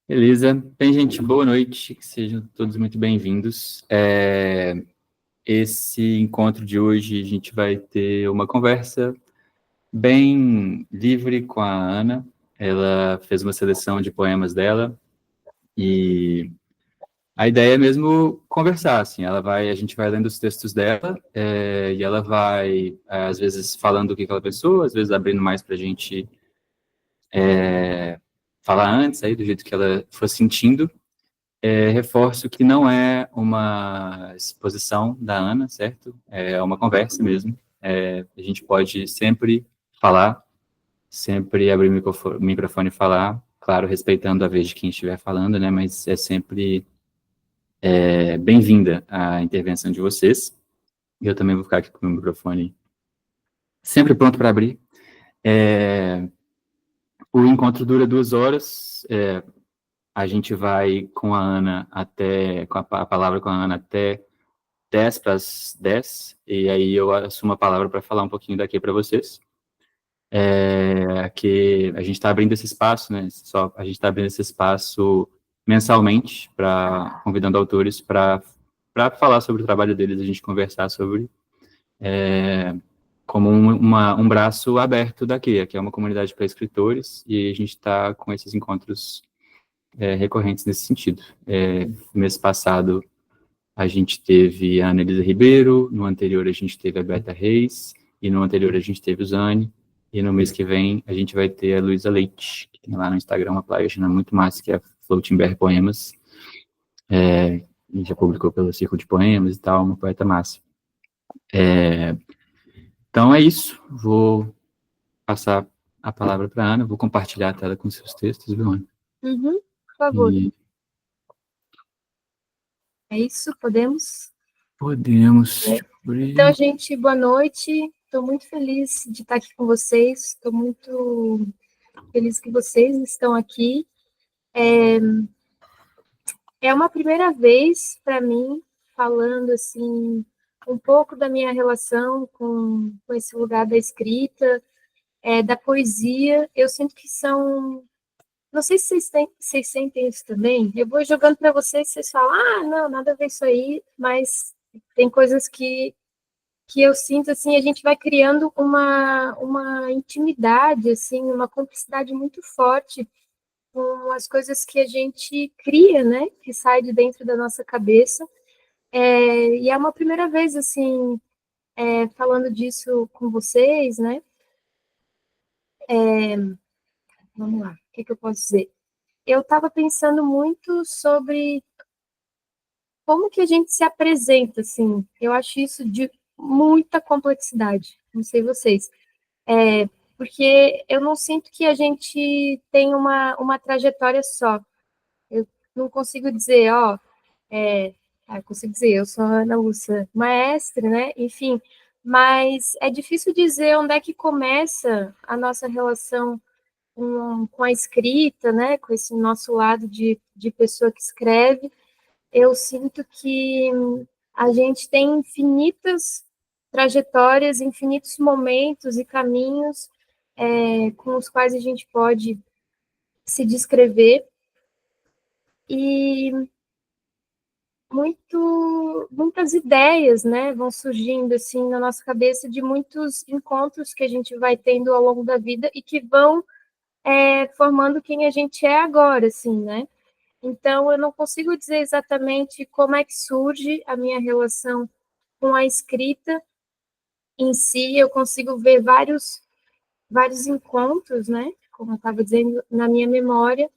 Beleza. Bem, gente, boa noite, que sejam todos muito bem-vindos. Esse encontro de hoje a gente vai ter uma conversa bem livre com a Ana. Ela fez uma seleção de poemas dela e a ideia é mesmo conversar, assim, a gente vai lendo os textos dela e ela vai, às vezes, falando o que ela pensou, às vezes abrindo mais para a gente falar antes, aí, do jeito que ela for sentindo. Reforço que não é uma exposição da Ana, certo? É uma conversa mesmo. A gente pode sempre falar, sempre abrir o microfone e falar, claro, respeitando a vez de quem estiver falando, né? Mas é sempre bem-vinda a intervenção de vocês. Eu também vou ficar aqui com o meu microfone sempre pronto para abrir. O encontro dura 2 horas. A gente vai com a Ana com a palavra com a Ana até 10 para as 10, e aí eu assumo a palavra para falar um pouquinho daqui para vocês. Que a gente está abrindo esse espaço, né? A gente está abrindo esse espaço mensalmente, convidando autores para falar sobre o trabalho deles, a gente conversar sobre, como um braço aberto daqui. Aqui é uma comunidade para escritores, e a gente está com esses encontros recorrentes nesse sentido. Mês passado, a gente teve a Anelisa Ribeiro, no anterior a gente teve a Beta Reis, e no anterior a gente teve o Zane, e no mês que vem a gente vai ter a Luísa Leite, que tem lá no Instagram uma página muito massa, que é a Floating Poemas, e já publicou pelo Círculo de Poemas e tal, uma poeta massa. Então é isso, vou passar a palavra para a Ana, vou compartilhar a tela com seus textos, viu, Ana? Por favor. É isso? Podemos? Podemos. Então, gente, boa noite. Estou muito feliz de estar aqui com vocês. Estou muito feliz que vocês estão aqui. É uma primeira vez para mim falando assim um pouco da minha relação com esse lugar da escrita, da poesia. Eu sinto que são. Não sei se vocês sentem isso também. Eu vou jogando para vocês falam, não, nada a ver isso aí, mas tem coisas que eu sinto, assim, a gente vai criando uma intimidade, assim, uma cumplicidade muito forte com as coisas que a gente cria, né, que sai de dentro da nossa cabeça. E é uma primeira vez, assim, falando disso com vocês, né. Vamos lá, o que eu posso dizer? Eu estava pensando muito sobre como que a gente se apresenta, assim. Eu acho isso de muita complexidade, não sei vocês. Porque eu não sinto que a gente tem uma trajetória só. Eu não consigo dizer, eu consigo dizer, eu sou a Ana Lúcia, maestra, né? Enfim, mas é difícil dizer onde é que começa a nossa relação com a escrita, né? Com esse nosso lado de pessoa que escreve. Eu sinto que a gente tem infinitas trajetórias, infinitos momentos e caminhos com os quais a gente pode se descrever e muitas ideias, né, vão surgindo assim na nossa cabeça de muitos encontros que a gente vai tendo ao longo da vida e que vão formando quem a gente é agora, assim, né? Então, eu não consigo dizer exatamente como é que surge a minha relação com a escrita em si. Eu consigo ver vários encontros, né? Como eu estava dizendo, na minha memória,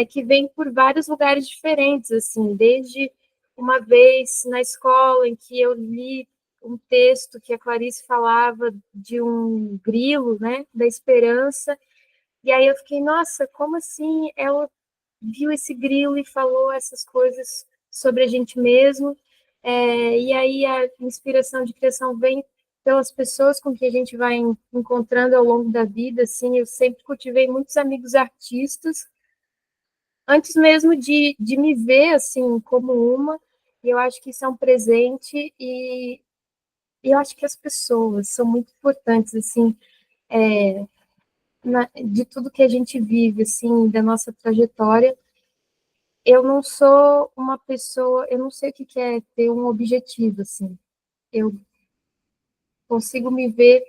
que vem por vários lugares diferentes, assim, desde uma vez na escola em que eu li um texto que a Clarice falava de um grilo, né, da esperança, e aí eu fiquei, nossa, como assim ela viu esse grilo e falou essas coisas sobre a gente mesmo? E aí a inspiração de criação vem pelas pessoas com que a gente vai encontrando ao longo da vida, assim, eu sempre cultivei muitos amigos artistas, antes mesmo de me ver assim como uma, e eu acho que isso é um presente e eu acho que as pessoas são muito importantes assim de tudo que a gente vive assim da nossa trajetória eu não sou uma pessoa, eu não sei o que é ter um objetivo, assim. Eu consigo me ver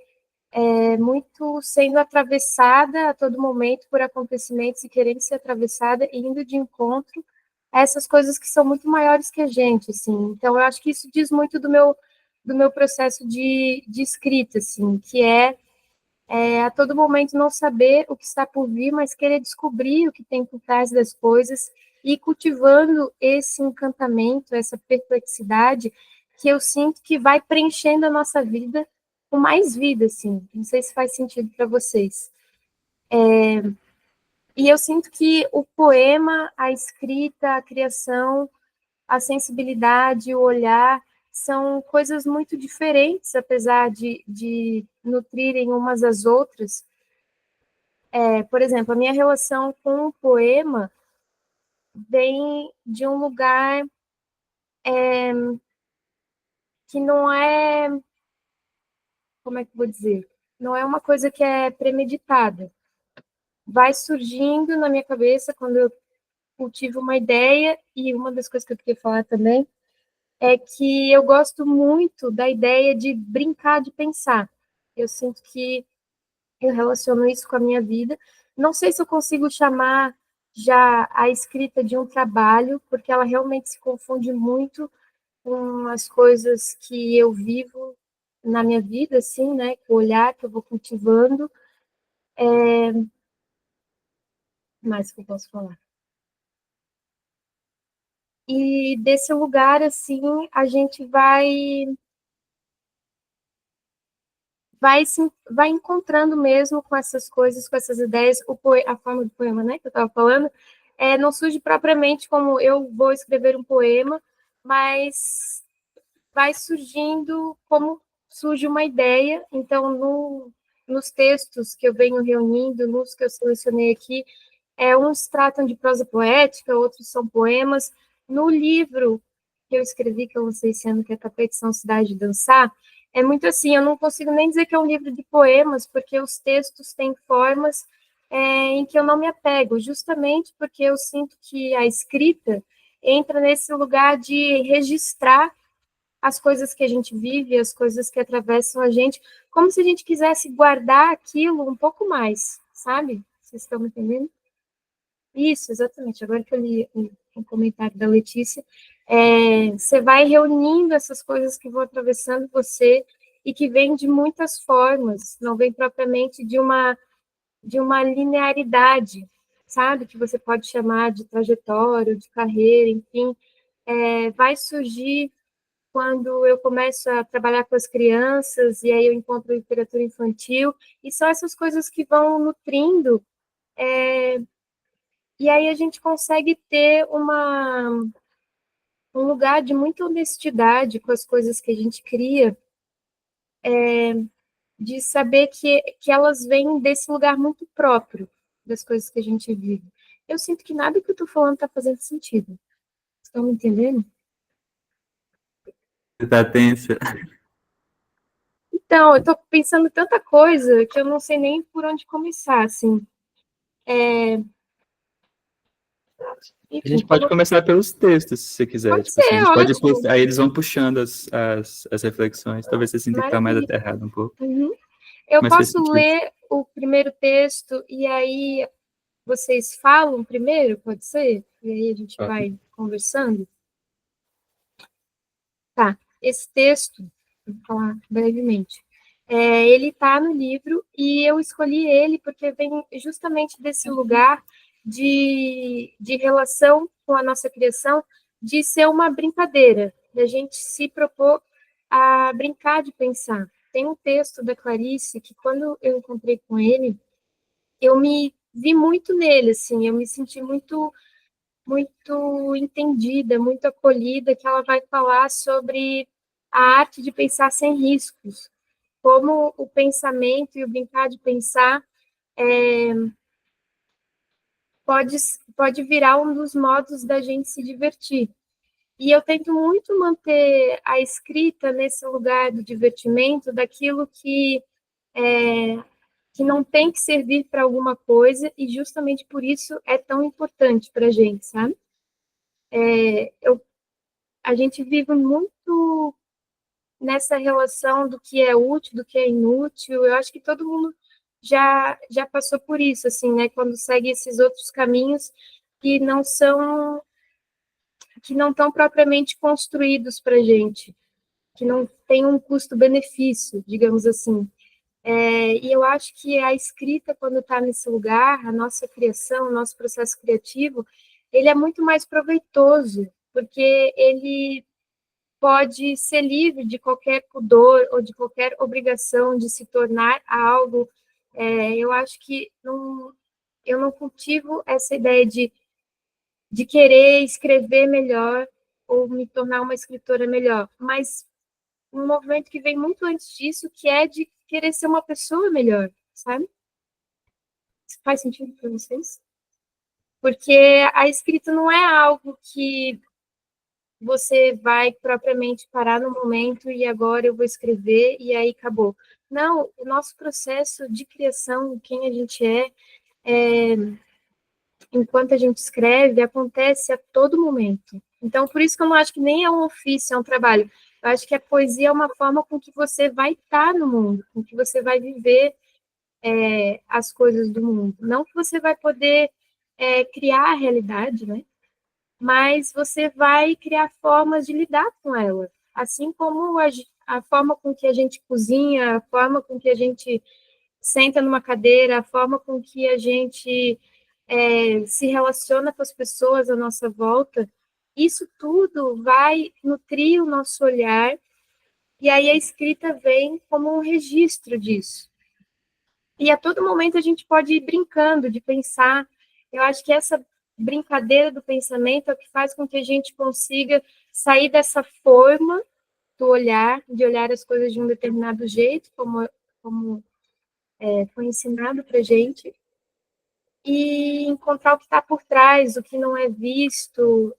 muito sendo atravessada a todo momento por acontecimentos e querendo ser atravessada e indo de encontro a essas coisas que são muito maiores que a gente, assim. Então, eu acho que isso diz muito do meu processo de escrita, assim, que a todo momento não saber o que está por vir, mas querer descobrir o que tem por trás das coisas e cultivando esse encantamento, essa perplexidade que eu sinto que vai preenchendo a nossa vida com mais vida, assim. Não sei se faz sentido para vocês. E eu sinto que o poema, a escrita, a criação, a sensibilidade, o olhar, são coisas muito diferentes, apesar de nutrirem umas às outras. Por exemplo, a minha relação com o poema vem de um lugar que não é, como é que eu vou dizer? Não é uma coisa que é premeditada. Vai surgindo na minha cabeça quando eu cultivo uma ideia, e uma das coisas que eu queria falar também é que eu gosto muito da ideia de brincar de pensar. Eu sinto que eu relaciono isso com a minha vida. Não sei se eu consigo chamar já a escrita de um trabalho, porque ela realmente se confunde muito com as coisas que eu vivo na minha vida, assim, né? Com o olhar que eu vou cultivando. Mais que eu posso falar. E desse lugar, assim, a gente vai encontrando mesmo com essas coisas, com essas ideias, a forma do poema, né, que eu estava falando, não surge propriamente como eu vou escrever um poema, mas vai surgindo como surge uma ideia. Então, nos textos que eu venho reunindo, nos que eu selecionei aqui, uns tratam de prosa poética, outros são poemas. No livro que eu escrevi, que eu lancei esse ano, que é Tapete Cidade de Dançar, é muito assim, eu não consigo nem dizer que é um livro de poemas, porque os textos têm formas em que eu não me apego, justamente porque eu sinto que a escrita entra nesse lugar de registrar as coisas que a gente vive, as coisas que atravessam a gente, como se a gente quisesse guardar aquilo um pouco mais, sabe? Vocês estão me entendendo? Isso, exatamente. Agora que eu li um comentário da Letícia, você vai reunindo essas coisas que vão atravessando você e que vêm de muitas formas, não vem propriamente de uma linearidade, sabe? Que você pode chamar de trajetória, de carreira, enfim. Vai surgir quando eu começo a trabalhar com as crianças, e aí eu encontro literatura infantil, e são essas coisas que vão nutrindo, e aí a gente consegue ter um lugar de muita honestidade com as coisas que a gente cria, de saber que elas vêm desse lugar muito próprio das coisas que a gente vive. Eu sinto que nada que eu estou falando está fazendo sentido. Estão me entendendo? Você tá tensa. Então, eu estou pensando tanta coisa que eu não sei nem por onde começar, assim. A Enfim, gente pode começar pelos textos, se você quiser. pode Tipo assim, a ser, gente pode, ótimo. aí eles vão puxando as reflexões. Talvez você sinta que está mais Maravilha. aterrado um pouco, Uhum. Eu mas faz posso sentido. ler o primeiro texto e aí vocês falam primeiro, pode ser? E aí a gente Ó, vai conversando? Tá. Esse texto, vou falar brevemente, ele está no livro e eu escolhi ele porque vem justamente desse lugar de relação com a nossa criação, de ser uma brincadeira, da gente se propor a brincar de pensar. Tem um texto da Clarice que, quando eu encontrei com ele, eu me vi muito nele, assim, eu me senti muito entendida, muito acolhida, que ela vai falar sobre a arte de pensar sem riscos, como o pensamento e o brincar de pensar pode, pode virar um dos modos da gente se divertir. E eu tento muito manter a escrita nesse lugar do divertimento, daquilo que não tem que servir para alguma coisa, e justamente por isso é tão importante para a gente, sabe? A gente vive muito nessa relação do que é útil, do que é inútil. Eu acho que todo mundo já passou por isso, assim, né? Quando segue esses outros caminhos que não estão propriamente construídos para gente, que não tem um custo-benefício, digamos assim. E eu acho que a escrita, quando está nesse lugar, a nossa criação, o nosso processo criativo, ele é muito mais proveitoso, porque ele pode ser livre de qualquer pudor ou de qualquer obrigação de se tornar algo. Eu acho que eu não cultivo essa ideia de querer escrever melhor ou me tornar uma escritora melhor, mas um movimento que vem muito antes disso, que é de querer ser uma pessoa melhor, sabe? Isso faz sentido para vocês? Porque a escrita não é algo que você vai propriamente parar no momento e agora eu vou escrever e aí acabou. Não, o nosso processo de criação, quem a gente é enquanto a gente escreve, acontece a todo momento. Então, por isso que eu não acho que nem é um ofício, é um trabalho. Eu acho que a poesia é uma forma com que você vai estar no mundo, com que você vai viver as coisas do mundo. Não que você vai poder criar a realidade, né? Mas você vai criar formas de lidar com ela. Assim como a forma com que a gente cozinha, a forma com que a gente senta numa cadeira, a forma com que a gente se relaciona com as pessoas à nossa volta, isso tudo vai nutrir o nosso olhar, e aí a escrita vem como um registro disso. E a todo momento a gente pode ir brincando de pensar. Eu acho que essa brincadeira do pensamento é o que faz com que a gente consiga sair dessa forma do olhar, de olhar as coisas de um determinado jeito, como foi ensinado para gente, e encontrar o que está por trás, o que não é visto,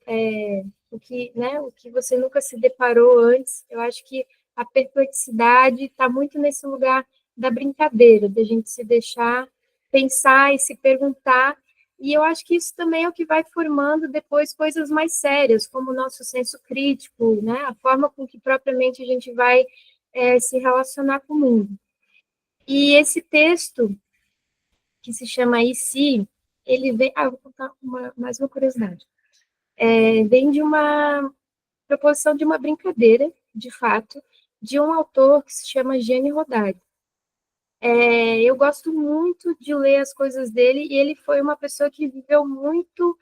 o que você nunca se deparou antes. Eu acho que a perplexidade está muito nesse lugar da brincadeira, da gente se deixar pensar e se perguntar. E eu acho que isso também é o que vai formando depois coisas mais sérias, como o nosso senso crítico, né? A forma com que propriamente a gente vai se relacionar com o mundo. E esse texto que se chama E Se, ele vem... vou contar mais uma curiosidade. Vem de uma proposição de uma brincadeira, de fato, de um autor que se chama Gianni Rodari. Eu gosto muito de ler as coisas dele, e ele foi uma pessoa que viveu muito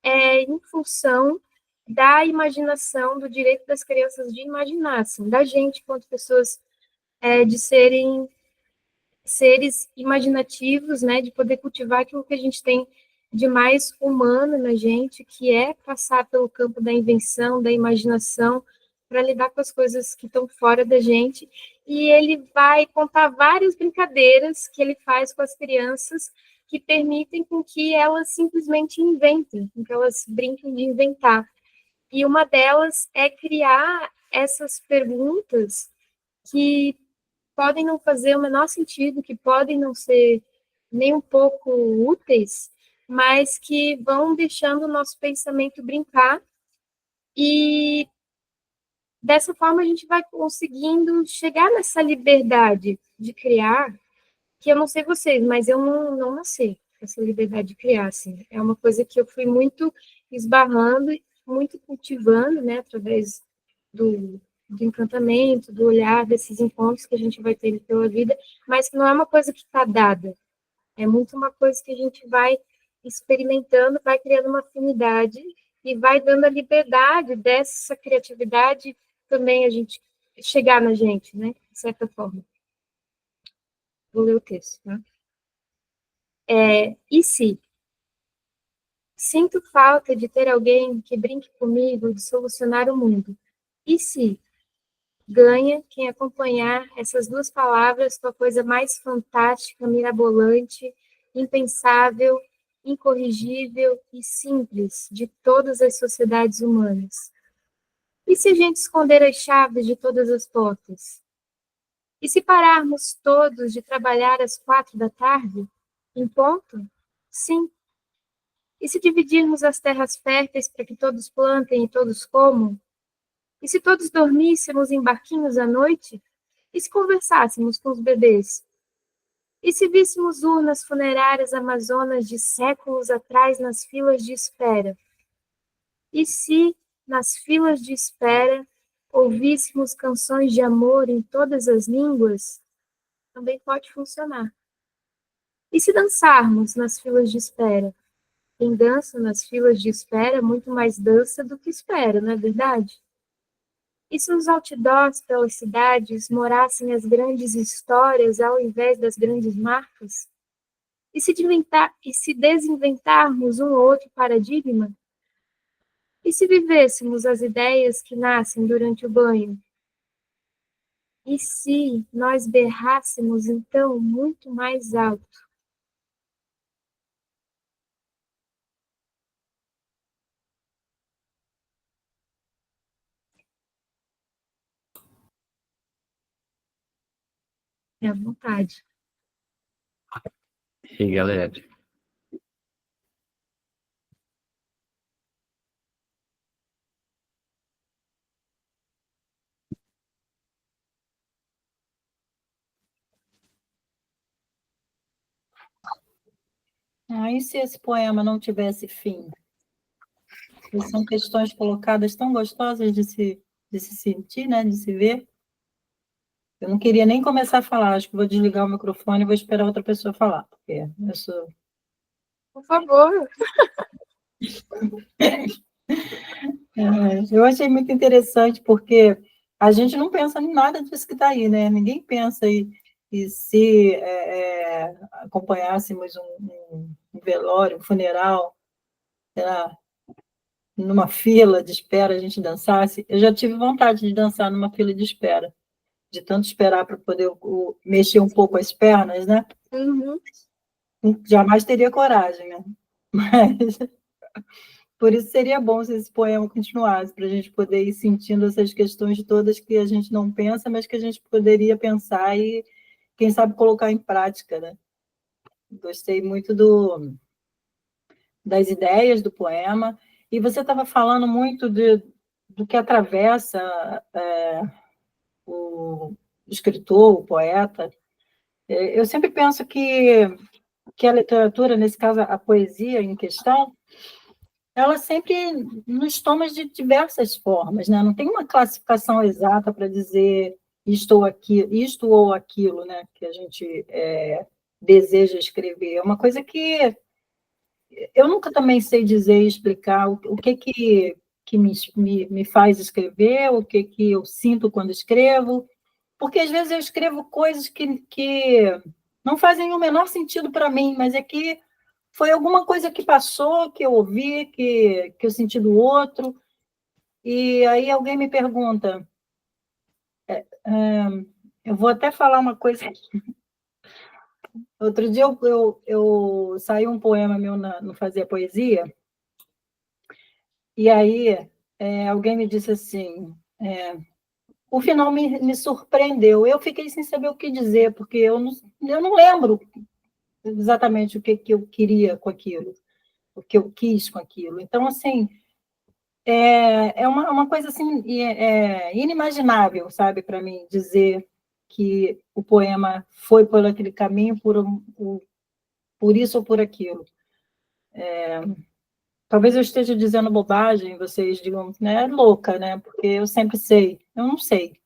em função da imaginação, do direito das crianças de imaginar, assim, da gente, quanto pessoas, de serem seres imaginativos, né, de poder cultivar aquilo que a gente tem de mais humano na gente, que é passar pelo campo da invenção, da imaginação, para lidar com as coisas que estão fora da gente. E ele vai contar várias brincadeiras que ele faz com as crianças que permitem com que elas simplesmente inventem, com que elas brinquem de inventar. E uma delas é criar essas perguntas que podem não fazer o menor sentido, que podem não ser nem um pouco úteis, mas que vão deixando o nosso pensamento brincar, e dessa forma a gente vai conseguindo chegar nessa liberdade de criar, que eu não sei vocês, mas eu não nasci com essa liberdade de criar, assim. É uma coisa que eu fui muito esbarrando, muito cultivando, né, através do encantamento, do olhar, desses encontros que a gente vai tendo pela vida, mas que não é uma coisa que está dada. É muito uma coisa que a gente vai experimentando, vai criando uma afinidade e vai dando a liberdade dessa criatividade também a gente chegar na gente, né? De certa forma. Vou ler o texto, tá? E se? Sinto falta de ter alguém que brinque comigo de solucionar o mundo. E se? Ganha quem acompanhar essas duas palavras com a coisa mais fantástica, mirabolante, impensável, incorrigível e simples de todas as sociedades humanas. E se a gente esconder as chaves de todas as portas? E se pararmos todos de trabalhar às 4 da tarde? Em ponto? Sim. E se dividirmos as terras férteis para que todos plantem e todos comam? E se todos dormíssemos em barquinhos à noite? E se conversássemos com os bebês? E se víssemos urnas funerárias amazonas de séculos atrás nas filas de espera? E se, nas filas de espera, ouvíssemos canções de amor em todas as línguas? Também pode funcionar. E se dançarmos nas filas de espera? Quem dança nas filas de espera muito mais dança do que espera, não é verdade? E se nos outdoors pelas cidades morassem as grandes histórias ao invés das grandes marcas? E se desinventarmos um ou outro paradigma? E se vivêssemos as ideias que nascem durante o banho? E se nós berrássemos, então, muito mais alto? É à vontade. E aí, galera? E se esse poema não tivesse fim? São questões colocadas tão gostosas de se sentir, né, de se ver. Eu não queria nem começar a falar, acho que vou desligar o microfone e vou esperar outra pessoa falar, porque eu sou... Por favor. Eu achei muito interessante, porque a gente não pensa em nada disso que está aí, né? Ninguém pensa e se acompanhássemos um velório, um funeral, sei lá, numa fila de espera, a gente dançasse. Eu já tive vontade de dançar numa fila de espera, de tanto esperar para poder mexer um pouco as pernas, né? Uhum. Jamais teria coragem, né? Mas por isso seria bom se esse poema continuasse, para a gente poder ir sentindo essas questões todas que a gente não pensa, mas que a gente poderia pensar e, quem sabe, colocar em prática, né? Gostei muito das ideias do poema, e você estava falando muito do que atravessa o escritor, o poeta. Eu sempre penso que a literatura, nesse caso a poesia em questão, ela sempre nos toma de diversas formas, né? Não tem uma classificação exata para dizer isto ou aquilo, né? Que a gente deseja escrever. É uma coisa que eu nunca também sei dizer e explicar o que me faz escrever, o que eu sinto quando escrevo, porque às vezes eu escrevo coisas que não fazem o menor sentido para mim, mas é que foi alguma coisa que passou, que eu ouvi, que eu senti do outro, e aí alguém me pergunta, eu vou até falar uma coisa. Outro dia eu saiu um poema meu no Fazer Poesia, e aí alguém me disse assim, o final me surpreendeu, eu fiquei sem saber o que dizer, porque eu não lembro exatamente o que eu queria com aquilo, o que eu quis com aquilo. Então, assim, é uma coisa assim, inimaginável, sabe, para mim, dizer que o poema foi por aquele caminho, por isso ou por aquilo. Talvez eu esteja dizendo bobagem, vocês digam, né, louca, né, porque eu sempre sei, eu não sei.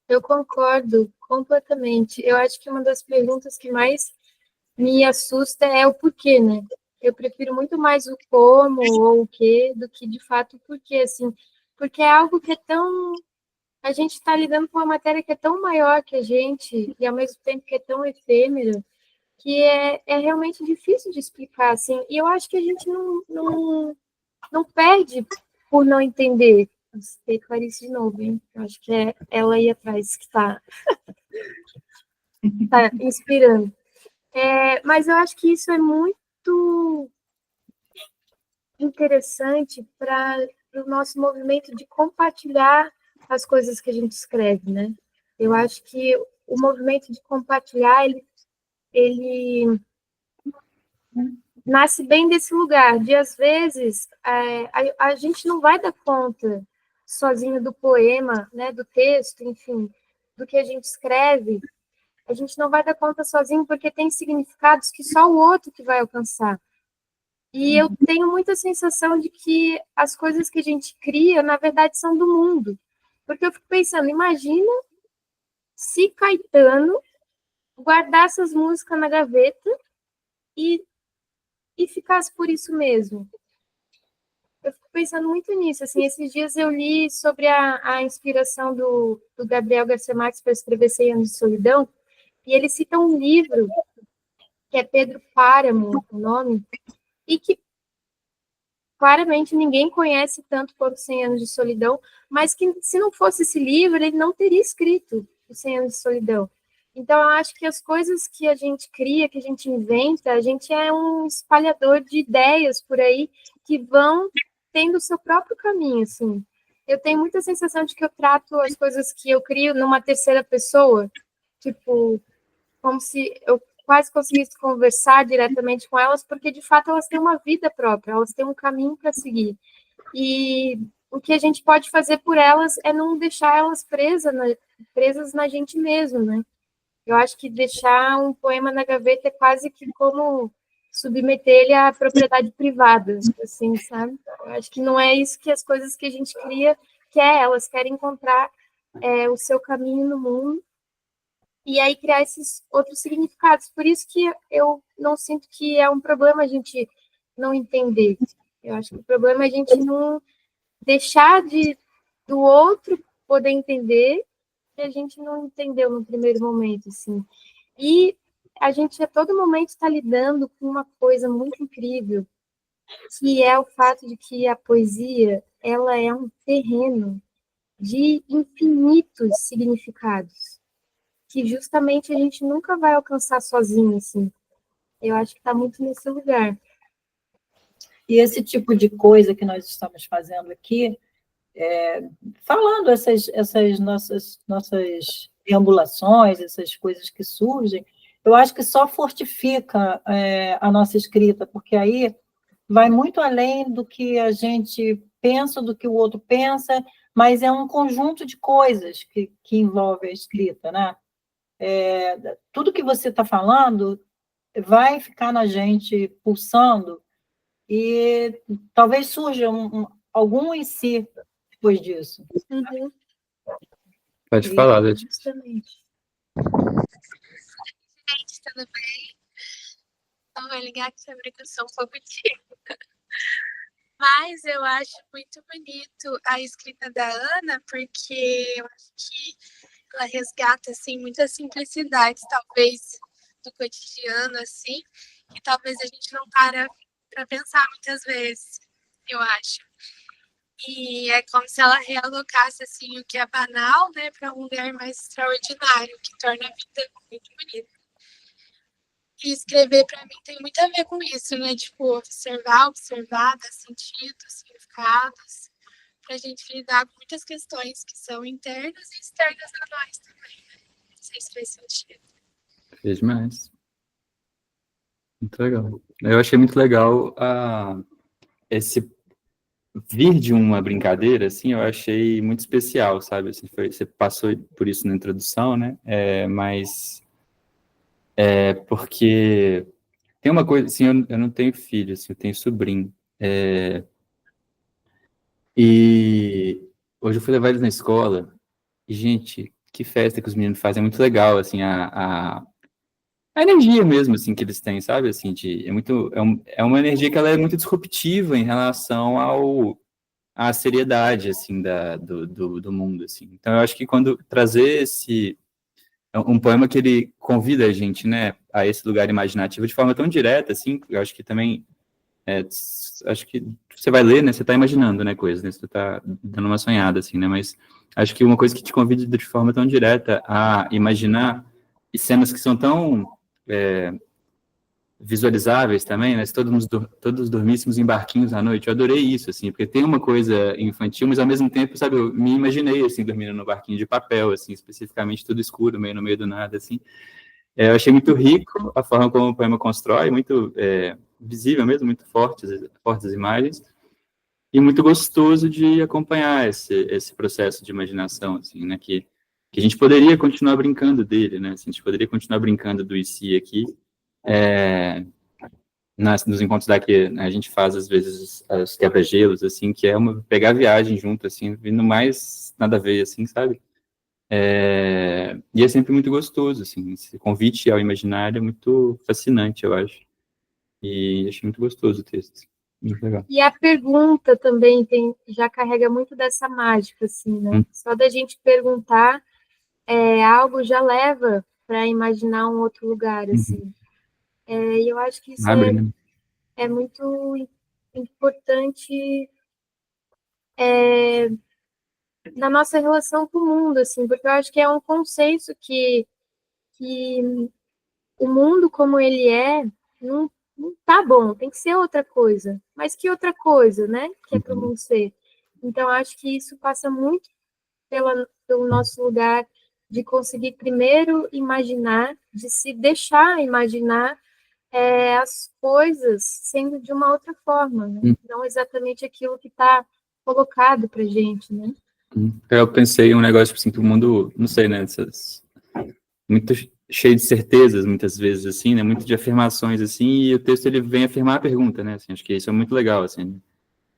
Eu concordo completamente. Eu acho que uma das perguntas que mais me assusta é o porquê, né? Eu prefiro muito mais o como ou o quê do que, de fato, o porquê, assim. Porque é algo que é tão... A gente está lidando com uma matéria que é tão maior que a gente e, ao mesmo tempo, que é tão efêmera, que é realmente difícil de explicar, assim. E eu acho que a gente não perde por não entender. Citei Clarice de novo, hein? Eu acho que é ela aí atrás que está inspirando. Mas eu acho que isso é muito interessante para o nosso movimento de compartilhar as coisas que a gente escreve, né? Eu acho que o movimento de compartilhar, ele nasce bem desse lugar, de às vezes a gente não vai dar conta sozinho do poema, né, do texto, enfim, do que a gente escreve, a gente não vai dar conta sozinho porque tem significados que só o outro que vai alcançar. E eu tenho muita sensação de que as coisas que a gente cria, na verdade, são do mundo. Porque eu fico pensando, imagina se Caetano guardasse as músicas na gaveta e ficasse por isso mesmo. Eu fico pensando muito nisso. Assim, esses dias eu li sobre a inspiração do Gabriel Garcia Marques para escrever 100 Anos de Solidão, e ele cita um livro que é Pedro Páramo, o nome, e que claramente ninguém conhece tanto quanto 100 Anos de Solidão, mas que se não fosse esse livro, ele não teria escrito os 100 Anos de Solidão. Então, eu acho que as coisas que a gente cria, que a gente inventa, a gente é um espalhador de ideias por aí que vão tendo o seu próprio caminho, assim. Eu tenho muita sensação de que eu trato as coisas que eu crio numa terceira pessoa, tipo, como se eu quase conseguisse conversar diretamente com elas, porque, de fato, elas têm uma vida própria, elas têm um caminho para seguir. E o que a gente pode fazer por elas é não deixar elas presas na gente mesmo, né? Eu acho que deixar um poema na gaveta é quase que como submeter ele à propriedade privada, assim, sabe? Eu acho que não é isso que as coisas que a gente cria quer, elas querem encontrar o seu caminho no mundo e aí criar esses outros significados. Por isso que eu não sinto que é um problema a gente não entender. Eu acho que o problema é a gente não deixar do outro poder entender que a gente não entendeu no primeiro momento, assim. E a gente a todo momento está lidando com uma coisa muito incrível, que é o fato de que a poesia, ela é um terreno de infinitos significados, que justamente a gente nunca vai alcançar sozinho, assim. Eu acho que está muito nesse lugar. E esse tipo de coisa que nós estamos fazendo aqui, falando essas nossas deambulações, essas coisas que surgem, eu acho que só fortifica a nossa escrita, porque aí vai muito além do que a gente pensa, do que o outro pensa, mas é um conjunto de coisas que envolve a escrita, né? Tudo que você está falando vai ficar na gente pulsando e talvez surja algum em si depois disso. Uhum. Pode falar, Letícia. Justamente. Gente, tudo bem? Não vai ligar que sobre que eu sou um pouco tímida. Mas eu acho muito bonito a escrita da Ana, porque eu acho que ela resgata, assim, muitas simplicidades, talvez, do cotidiano, assim, que talvez a gente não para pensar muitas vezes, eu acho. E é como se ela realocasse, assim, o que é banal, né, para um lugar mais extraordinário, que torna a vida muito bonita. E escrever, para mim, tem muito a ver com isso, né? Tipo, observar, dar sentido, significados, para a gente lidar com muitas questões que são internas e externas a nós também, né? Não sei se faz sentido. Fez demais. Muito legal. Eu achei muito legal esse vir de uma brincadeira, assim, eu achei muito especial, sabe? Assim, você passou por isso na introdução, né? Mas porque tem uma coisa, assim, eu não tenho filho, assim, eu tenho sobrinho. E hoje eu fui levar eles na escola e, gente, que festa que os meninos fazem, é muito legal, assim, a energia mesmo, assim, que eles têm, sabe? Assim, é uma energia que ela é muito disruptiva em relação à seriedade, assim, do mundo, assim. Então, eu acho que quando trazer um poema que ele convida a gente, né, a esse lugar imaginativo de forma tão direta, assim, eu acho que também, acho que você vai ler, né, você está imaginando, né, coisas, né, você está dando uma sonhada, assim, né, mas acho que uma coisa que te convida de forma tão direta a imaginar cenas que são tão visualizáveis também, né, se todos dormíssemos em barquinhos à noite, eu adorei isso, assim, porque tem uma coisa infantil, mas ao mesmo tempo, sabe, eu me imaginei, assim, dormindo no barquinho de papel, assim, especificamente tudo escuro, meio no meio do nada, assim. Eu achei muito rico a forma como o poema constrói, muito visível mesmo, muito fortes as imagens, e muito gostoso de acompanhar esse processo de imaginação, assim, né, que a gente poderia continuar brincando dele, né, assim, a gente poderia continuar brincando do IC aqui, nos encontros daqui, né, a gente faz, às vezes, os quebra-gelos, assim, que é pegar a viagem junto, assim, vindo mais nada a ver, assim, sabe? E é sempre muito gostoso, assim, esse convite ao imaginário é muito fascinante, eu acho. E achei muito gostoso o texto, muito legal. E a pergunta também já carrega muito dessa mágica, assim, né? Só da gente perguntar, algo já leva para imaginar um outro lugar, assim. E eu acho que isso Abre, né? é muito importante na nossa relação com o mundo, assim, porque eu acho que é um consenso que o mundo como ele não tá bom, tem que ser outra coisa. Mas que outra coisa, né? Que é para o mundo ser. Então, acho que isso passa muito pelo nosso lugar de conseguir primeiro imaginar, de se deixar imaginar as coisas sendo de uma outra forma, né? Não exatamente aquilo que está colocado para gente, né? Eu pensei em um negócio, assim, que o mundo, não sei, né, muito cheio de certezas, muitas vezes, assim, né, muito de afirmações, assim, e o texto, ele vem afirmar a pergunta, né, assim, acho que isso é muito legal, assim,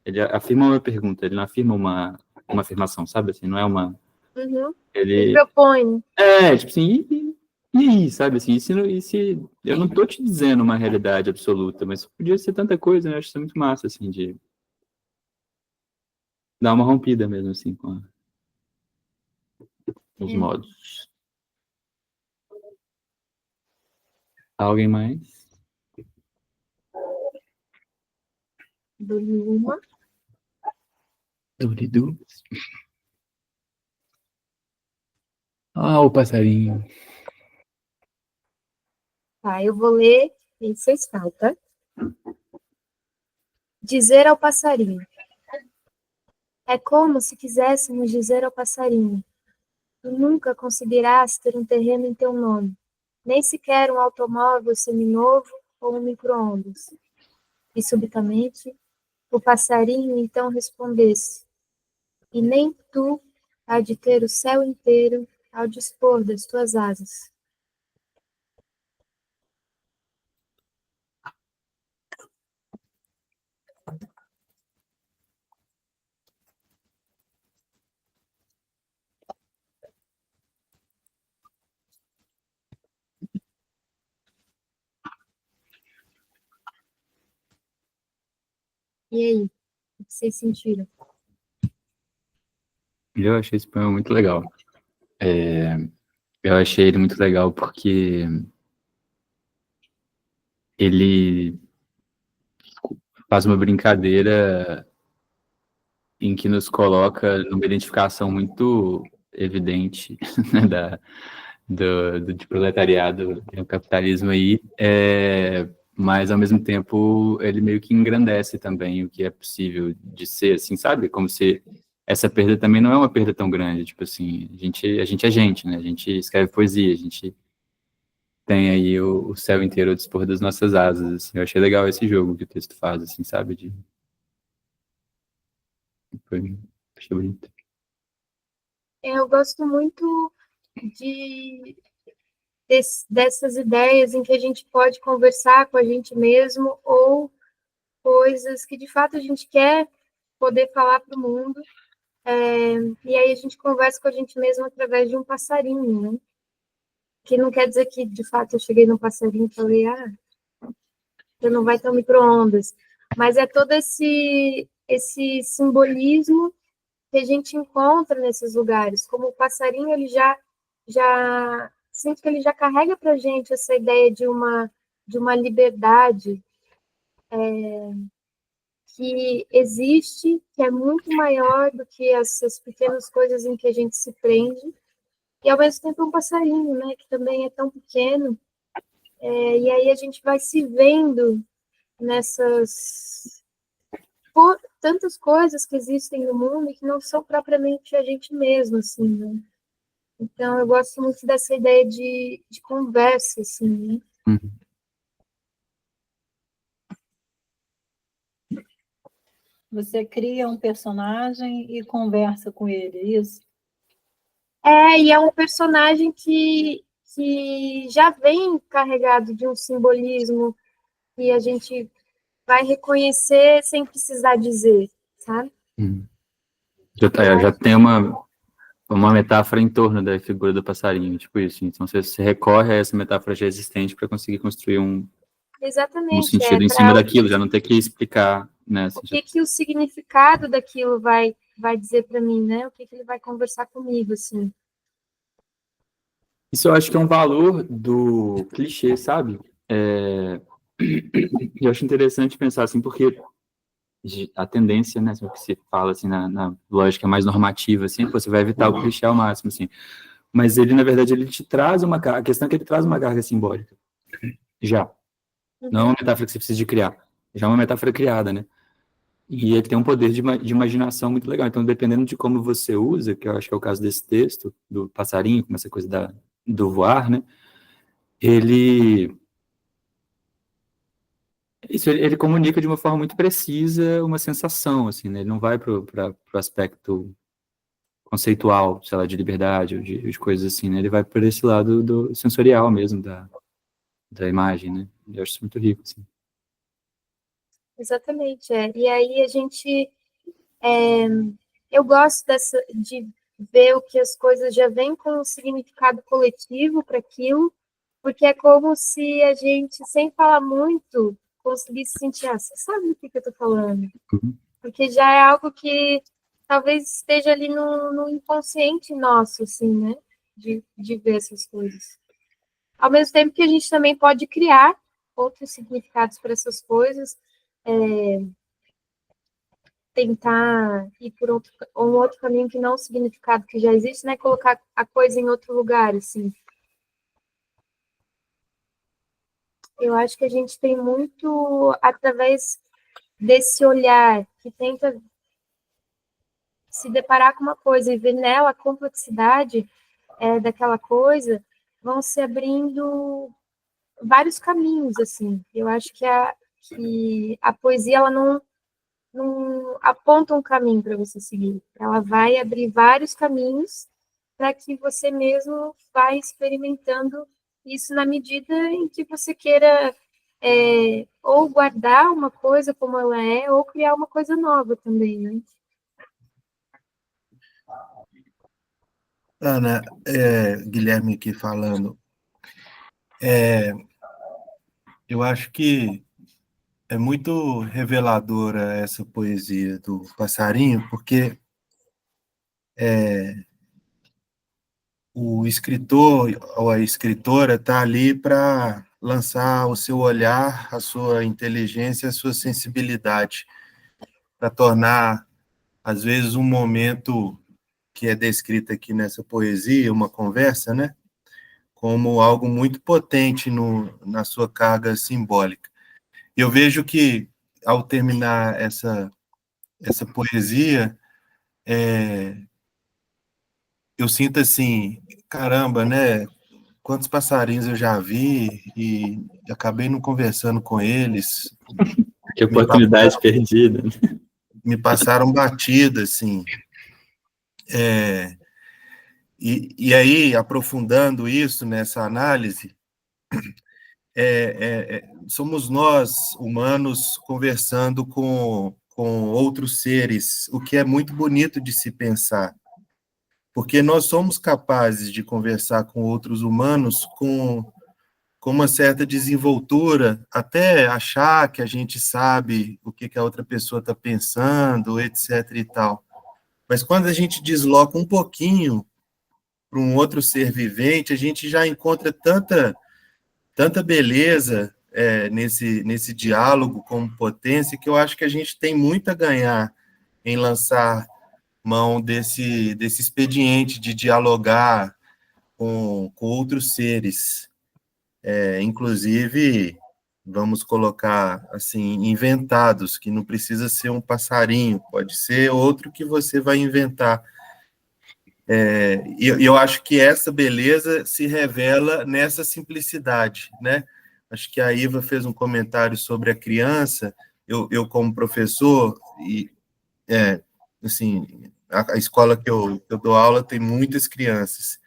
ele afirma uma pergunta, ele não afirma uma afirmação, sabe, assim, não é uma... Uhum. Ele Ele... propõe. Tipo assim, e aí, sabe, assim, e se eu não tô te dizendo uma realidade absoluta, mas podia ser tanta coisa, né, eu acho isso muito massa, assim, de dar uma rompida mesmo, assim, com os modos. Alguém mais? Do Luma. Duridu. Ah, o passarinho. Tá, eu vou ler em 6 tá? Dizer ao passarinho. É como se quiséssemos dizer ao passarinho: tu nunca conseguirás ter um terreno em teu nome, nem sequer um automóvel seminovo ou um micro-ondas. E subitamente o passarinho então respondesse: e nem tu há de ter o céu inteiro ao dispor das tuas asas. E aí, o que vocês sentiram? Eu achei esse poema muito legal. Eu achei ele muito legal porque ele faz uma brincadeira em que nos coloca numa identificação muito evidente, né, de proletariado e o capitalismo aí, mas ao mesmo tempo ele meio que engrandece também o que é possível de ser, assim, sabe? Como se essa perda também não é uma perda tão grande, tipo assim, a gente é gente, né? A gente escreve poesia, a gente tem aí o céu inteiro ao dispor das nossas asas, assim. Eu achei legal esse jogo que o texto faz, assim, sabe? Achei bonito. Eu gosto muito de dessas ideias em que a gente pode conversar com a gente mesmo ou coisas que de fato a gente quer poder falar para o mundo. E aí a gente conversa com a gente mesmo através de um passarinho, né? Que não quer dizer que de fato eu cheguei num passarinho e falei, você não vai ter um micro-ondas. Mas é todo esse simbolismo que a gente encontra nesses lugares. Como o passarinho, ele já sinto que ele já carrega para a gente essa ideia de uma liberdade que existe, que é muito maior do que essas pequenas coisas em que a gente se prende, e ao mesmo tempo é um passarinho, né, que também é tão pequeno, e aí a gente vai se vendo nessas tantas coisas que existem no mundo e que não são propriamente a gente mesmo, assim, né? Então, eu gosto muito dessa ideia de conversa, assim, né? Uhum. Você cria um personagem e conversa com ele, é isso? E é um personagem que já vem carregado de um simbolismo que a gente vai reconhecer sem precisar dizer, sabe? Já tem uma metáfora em torno da figura do passarinho, tipo isso. Então, você recorre a essa metáfora já existente para conseguir construir um Exatamente, sentido em cima daquilo, já não ter que explicar, né? Assim, o que o significado daquilo vai dizer para mim, né? O que ele vai conversar comigo, assim. Isso eu acho que é um valor do clichê, sabe? Eu acho interessante pensar assim, porque a tendência, né, o que se fala assim na lógica mais normativa, assim, você vai evitar o clichê ao máximo, assim. Mas ele, na verdade, ele te traz uma carga, a questão é que ele traz uma carga simbólica, já. Não é uma metáfora que você precisa de criar, já é uma metáfora criada, né? E ele tem um poder de imaginação muito legal. Então, dependendo de como você usa, que eu acho que é o caso desse texto, do passarinho, com essa coisa do voar, né? Ele ele comunica de uma forma muito precisa uma sensação, assim, né? Ele não vai para o aspecto conceitual, sei lá, de liberdade ou de coisas assim, né? Ele vai para esse lado do sensorial mesmo, da imagem, né? Eu acho isso muito rico, assim. Exatamente, E aí a gente... eu gosto de ver o que as coisas já vêm com um significado coletivo para aquilo, porque é como se a gente, sem falar muito, conseguisse sentir, você sabe do que eu estou falando? Porque já é algo que talvez esteja ali no inconsciente nosso, assim, né? De ver essas coisas. Ao mesmo tempo que a gente também pode criar outros significados para essas coisas, tentar ir por um outro caminho que não o significado que já existe, né? Colocar a coisa em outro lugar, assim. Eu acho que a gente tem muito, através desse olhar que tenta se deparar com uma coisa e ver nela a complexidade daquela coisa, vão se abrindo vários caminhos, assim. Eu acho que a poesia, ela não aponta um caminho para você seguir. Ela vai abrir vários caminhos para que você mesmo vá experimentando isso na medida em que você queira ou guardar uma coisa como ela é, ou criar uma coisa nova também, né? Ana, Guilherme aqui falando, eu acho que é muito reveladora essa poesia do passarinho, porque o escritor ou a escritora está ali para lançar o seu olhar, a sua inteligência, a sua sensibilidade, para tornar, às vezes, um momento que é descrito aqui nessa poesia, uma conversa, né? Como algo muito potente na sua carga simbólica. Eu vejo que, ao terminar essa poesia, eu sinto assim, caramba, né? Quantos passarinhos eu já vi e acabei não conversando com eles. Que oportunidade perdida. Me passaram batida, assim. E aí, aprofundando isso nessa análise, somos nós, humanos, conversando com outros seres, o que é muito bonito de se pensar, porque nós somos capazes de conversar com outros humanos com uma certa desenvoltura, até achar que a gente sabe o que a outra pessoa está pensando, etc. e tal. Mas quando a gente desloca um pouquinho para um outro ser vivente, a gente já encontra tanta beleza nesse diálogo como potência, que eu acho que a gente tem muito a ganhar em lançar mão desse expediente de dialogar com outros seres. Inclusive, vamos colocar assim, inventados, que não precisa ser um passarinho, pode ser outro que você vai inventar. E eu acho que essa beleza se revela nessa simplicidade, né? Acho que a Iva fez um comentário sobre a criança. Eu como professor, e assim, a escola que eu dou aula tem muitas crianças.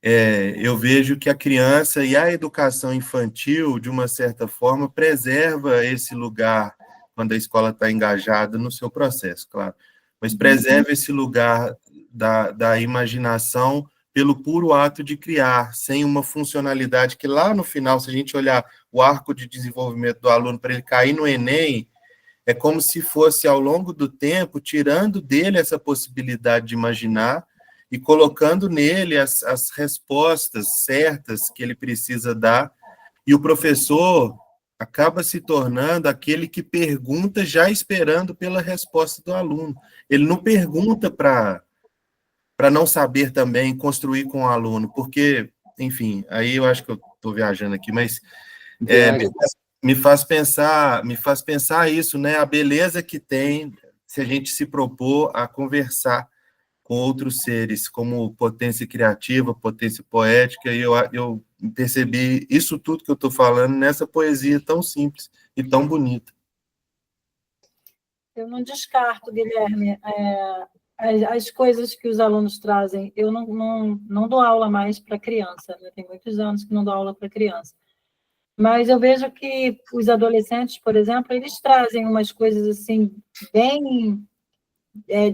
Eu vejo que a criança e a educação infantil, de uma certa forma, preserva esse lugar quando a escola está engajada no seu processo, claro, mas preserva esse lugar da imaginação pelo puro ato de criar, sem uma funcionalidade que lá no final, se a gente olhar o arco de desenvolvimento do aluno para ele cair no Enem, é como se fosse, ao longo do tempo, tirando dele essa possibilidade de imaginar e colocando nele as respostas certas que ele precisa dar, e o professor acaba se tornando aquele que pergunta já esperando pela resposta do aluno. Ele não pergunta para não saber também construir com o aluno, porque, enfim, aí eu acho que eu estou viajando aqui, mas me faz pensar isso, né? A beleza que tem se a gente se propor a conversar com outros seres, como potência criativa, potência poética, e eu percebi isso tudo que eu estou falando nessa poesia tão simples e tão bonita. Eu não descarto, Guilherme, as coisas que os alunos trazem. Eu não dou aula mais para criança, né? Tem muitos anos que não dou aula para criança. Mas eu vejo que os adolescentes, por exemplo, eles trazem umas coisas assim, bem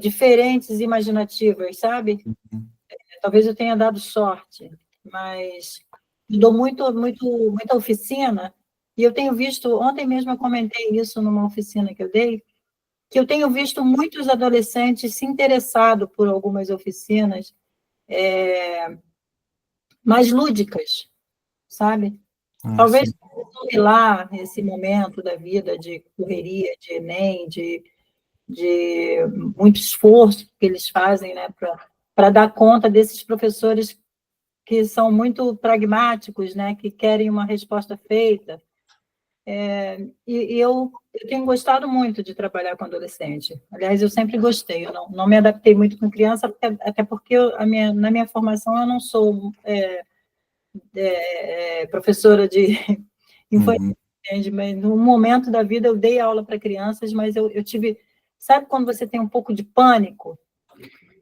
diferentes e imaginativas, sabe? Talvez eu tenha dado sorte, mas eu dou muita oficina, e eu tenho visto, ontem mesmo eu comentei isso numa oficina que eu dei, que eu tenho visto muitos adolescentes se interessando por algumas oficinas mais lúdicas, sabe? Talvez lá, esse momento da vida de correria, de Enem, de muito esforço que eles fazem, né, para dar conta desses professores que são muito pragmáticos, né, que querem uma resposta feita. E eu tenho gostado muito de trabalhar com adolescente. Aliás, eu sempre gostei. Eu não me adaptei muito com criança, até porque na minha formação eu não sou professora de infantil, mas no momento da vida eu dei aula para crianças, mas eu tive... Sabe quando você tem um pouco de pânico?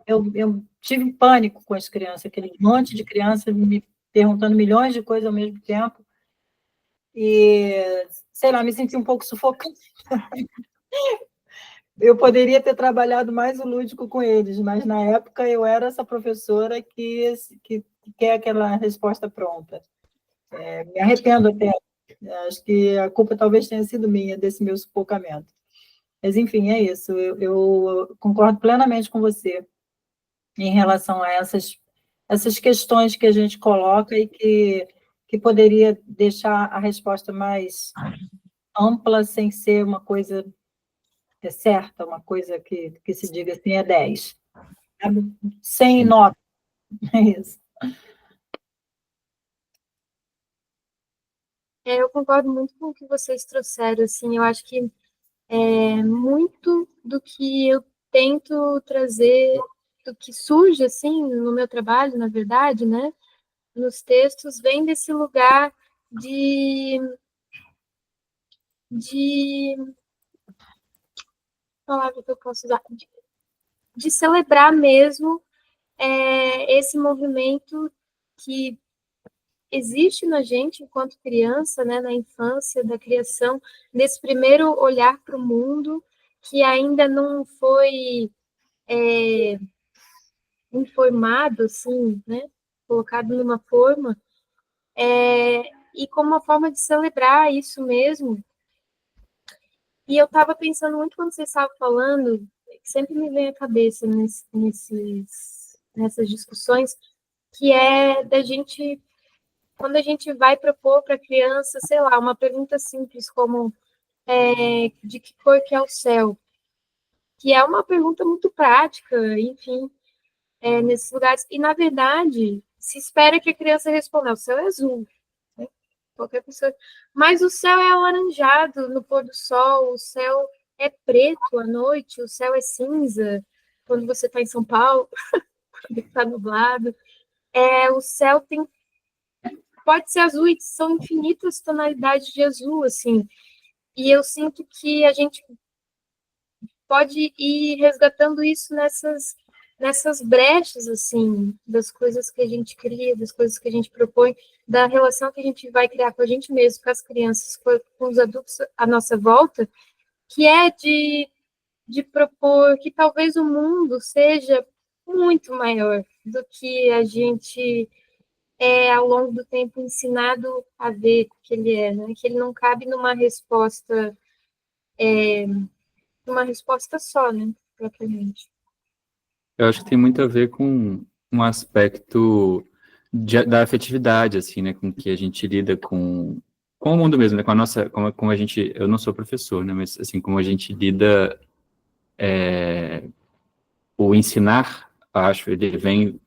Eu tive pânico com as crianças, aquele monte de crianças me perguntando milhões de coisas ao mesmo tempo, e, sei lá, me senti um pouco sufocante. Eu poderia ter trabalhado mais o lúdico com eles, mas na época eu era essa professora que quer aquela resposta pronta. Me arrependo até. Acho que a culpa talvez tenha sido minha desse meu sufocamento. Mas, enfim, é isso. Eu concordo plenamente com você em relação a essas questões que a gente coloca e que poderia deixar a resposta mais ampla, sem ser uma coisa certa, uma coisa que se diga assim, é 10. Sem nota. É isso. Eu concordo muito com o que vocês trouxeram, assim, eu acho que muito do que eu tento trazer, do que surge, assim, no meu trabalho, na verdade, né, nos textos, vem desse lugar de palavra que eu posso usar, de celebrar mesmo esse movimento que existe na gente enquanto criança, né, na infância, da criação, nesse primeiro olhar para o mundo, que ainda não foi informado, assim, né, colocado numa forma, e como uma forma de celebrar isso mesmo. E eu estava pensando muito quando vocês estavam falando, que sempre me vem à cabeça nessas discussões, que é da gente, quando a gente vai propor para a criança, sei lá, uma pergunta simples como de que cor que é o céu? Que é uma pergunta muito prática, enfim, nesses lugares. E, na verdade, se espera que a criança responda, o céu é azul, né? Qualquer pessoa. Mas o céu é alaranjado no pôr do sol, o céu é preto à noite, o céu é cinza quando você está em São Paulo, quando está nublado. O céu pode ser azul, e são infinitas tonalidades de azul, assim. E eu sinto que a gente pode ir resgatando isso nessas brechas, assim, das coisas que a gente cria, das coisas que a gente propõe, da relação que a gente vai criar com a gente mesmo, com as crianças, com os adultos à nossa volta, que é de propor que talvez o mundo seja muito maior do que a gente ao longo do tempo, ensinado a ver que ele é, né? Que ele não cabe numa resposta só, né? Propriamente. Eu acho que tem muito a ver com um aspecto da afetividade, assim, né, com que a gente lida com o mundo mesmo, né, com a nossa, como a gente, eu não sou professor, né, mas, assim, como a gente lida, o ensinar, acho, ele vem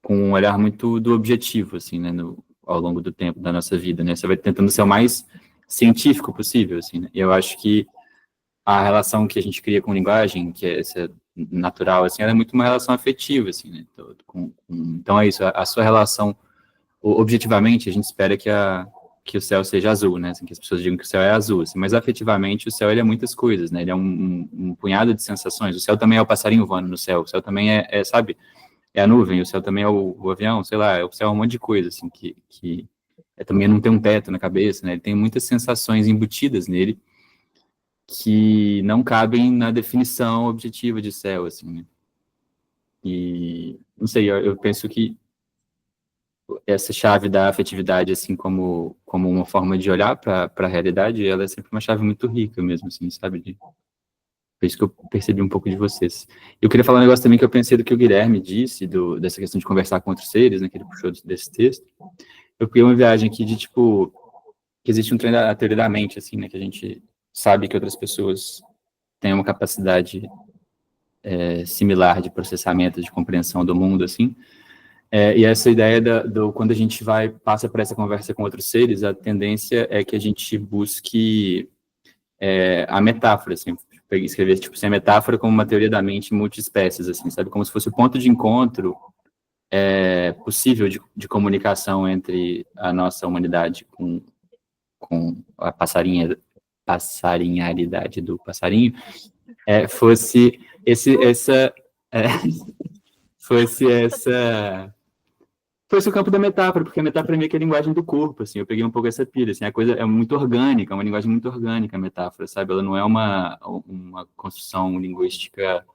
com um olhar muito do objetivo, assim, né, ao longo do tempo da nossa vida, né, você vai tentando ser o mais científico possível, assim, né, e eu acho que a relação que a gente cria com linguagem, que é essa natural, assim, ela é muito uma relação afetiva, assim, né? Então é isso, a sua relação, objetivamente, a gente espera que o céu seja azul, né? Assim, que as pessoas digam que o céu é azul, assim, mas afetivamente o céu ele é muitas coisas, né? Ele é um punhado de sensações. O céu também é o passarinho voando no céu, o céu também sabe, é a nuvem, o céu também é o avião, sei lá, o céu é um monte de coisa, assim, que também não tem um teto na cabeça, né? Ele tem muitas sensações embutidas nele, que não cabem na definição objetiva de céu, assim, né? E, não sei, eu penso que essa chave da afetividade, assim, como uma forma de olhar para a realidade, ela é sempre uma chave muito rica mesmo, assim, sabe? Por isso que eu percebi um pouco de vocês. Eu queria falar um negócio também que eu pensei do que o Guilherme disse, dessa questão de conversar com outros seres, né, que ele puxou desse texto. Eu peguei uma viagem aqui de, tipo, que existe um treino da teoria da mente, assim, né, que a gente sabe que outras pessoas têm uma capacidade similar de processamento, de compreensão do mundo, assim. E essa ideia quando a gente passa por essa conversa com outros seres, a tendência é que a gente busque a metáfora, assim, escrever, tipo, assim, a metáfora como uma teoria da mente multiespécies, assim, sabe? Como se fosse o ponto de encontro possível de comunicação entre a nossa humanidade com a passarinharidade do passarinho, fosse fosse o campo da metáfora, porque a metáfora é meio que a linguagem do corpo, assim, eu peguei um pouco essa pilha, assim, a coisa é muito orgânica, é uma linguagem muito orgânica, a metáfora, sabe, ela não é uma construção linguística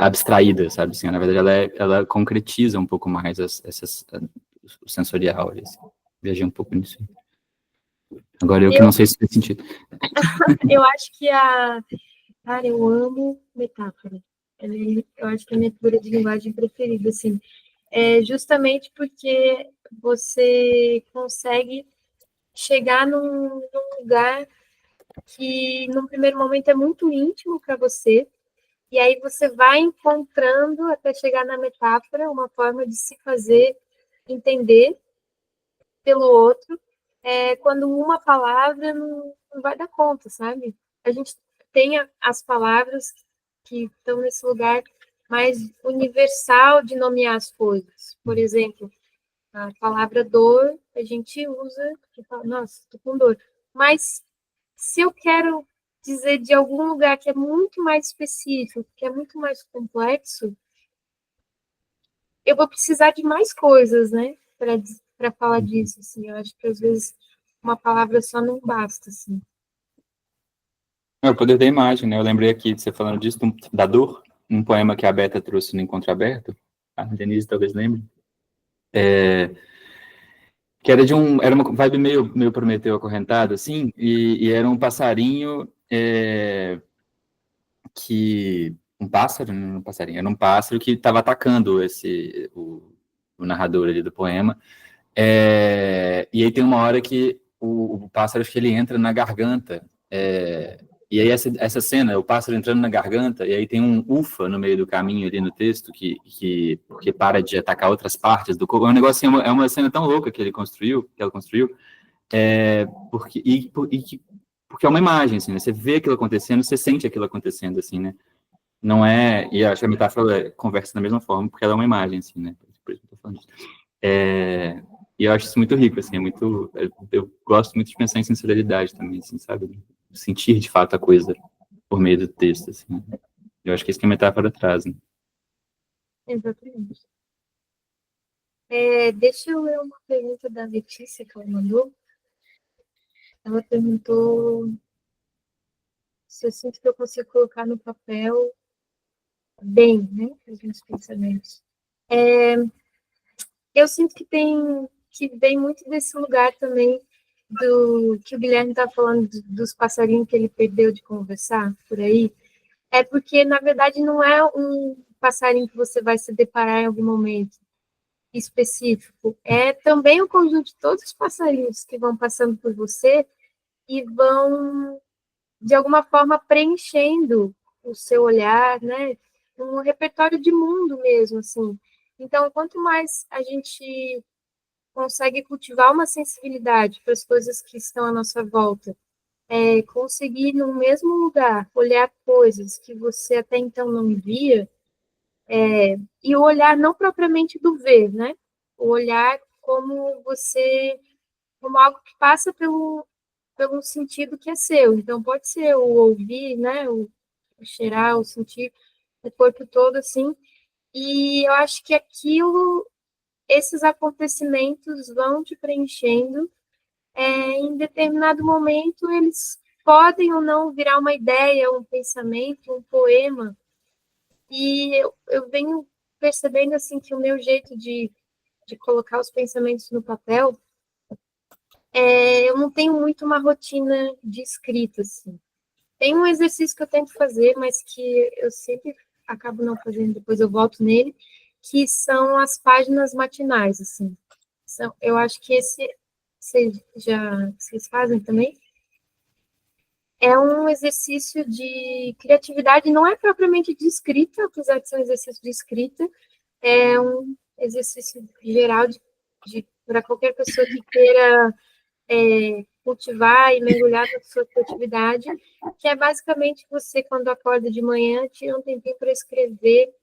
abstraída, sabe, assim, na verdade ela concretiza um pouco mais o sensorial, assim. Viajei um pouco nisso. Agora eu que não sei se faz sentido. Eu acho que Cara, eu amo metáfora. Eu acho que é a minha figura de linguagem preferida, assim. Justamente porque você consegue chegar num lugar que, num primeiro momento, é muito íntimo para você, e aí você vai encontrando, até chegar na metáfora, uma forma de se fazer entender pelo outro, quando uma palavra não vai dar conta, sabe? A gente tem as palavras que estão nesse lugar mais universal de nomear as coisas. Por exemplo, a palavra dor, a gente usa, que fala, nossa, estou com dor. Mas se eu quero dizer de algum lugar que é muito mais específico, que é muito mais complexo, eu vou precisar de mais coisas, né, para falar disso, assim. Eu acho que às vezes uma palavra só não basta, assim. É o poder da imagem, né? Eu lembrei aqui de você falando disso, da dor, um poema que a Beta trouxe no Encontro Aberto, a Denise talvez lembre, que era uma vibe meio Prometeu acorrentado, assim, e era um passarinho um pássaro, não um passarinho, era um pássaro que estava atacando o narrador ali do poema, e aí tem uma hora que o pássaro, acho que ele entra na garganta, e aí essa cena, o pássaro entrando na garganta, e aí tem um ufa no meio do caminho ali no texto, porque para de atacar outras partes do corpo, é um negócio assim, é uma cena tão louca que ela construiu, porque é uma imagem, assim, né? Você vê aquilo acontecendo, você sente aquilo acontecendo, assim, né? Não é... E acho que a metáfora conversa da mesma forma, porque ela é uma imagem, assim, né? Por isso que eu tô falando disso. E eu acho isso muito rico, assim, eu gosto muito de pensar em sensorialidade também, assim, sabe? Sentir, de fato, a coisa por meio do texto, assim. Eu acho que isso que a metáfora traz, né? Exatamente. Deixa eu ler uma pergunta da Letícia que ela mandou. Ela perguntou se eu sinto que eu consigo colocar no papel bem, né, os meus pensamentos. Eu sinto que vem muito desse lugar também do que o Guilherme está falando dos passarinhos que ele perdeu de conversar por aí. É porque, na verdade, não é um passarinho que você vai se deparar em algum momento específico. É também o conjunto de todos os passarinhos que vão passando por você e vão, de alguma forma, preenchendo o seu olhar, né? Um repertório de mundo mesmo, assim. Então, quanto mais a gente consegue cultivar uma sensibilidade para as coisas que estão à nossa volta, conseguir no mesmo lugar olhar coisas que você até então não via, e o olhar não propriamente do ver, né? O olhar como algo que passa pelo sentido que é seu. Então, pode ser o ouvir, né? O cheirar, o sentir, o corpo todo, assim. E eu acho que esses acontecimentos vão te preenchendo. Em determinado momento, eles podem ou não virar uma ideia, um pensamento, um poema. E eu venho percebendo, assim, que o meu jeito de colocar os pensamentos no papel, eu não tenho muito uma rotina de escrita, assim. Tem um exercício que eu tento fazer, mas que eu sempre acabo não fazendo, depois eu volto nele, que são as páginas matinais, assim. Eu acho que vocês fazem também? É um exercício de criatividade, não é propriamente de escrita, apesar de ser um exercício de escrita, é um exercício geral para qualquer pessoa que queira cultivar e mergulhar na sua criatividade, que é basicamente você, quando acorda de manhã, tira um tempinho para escrever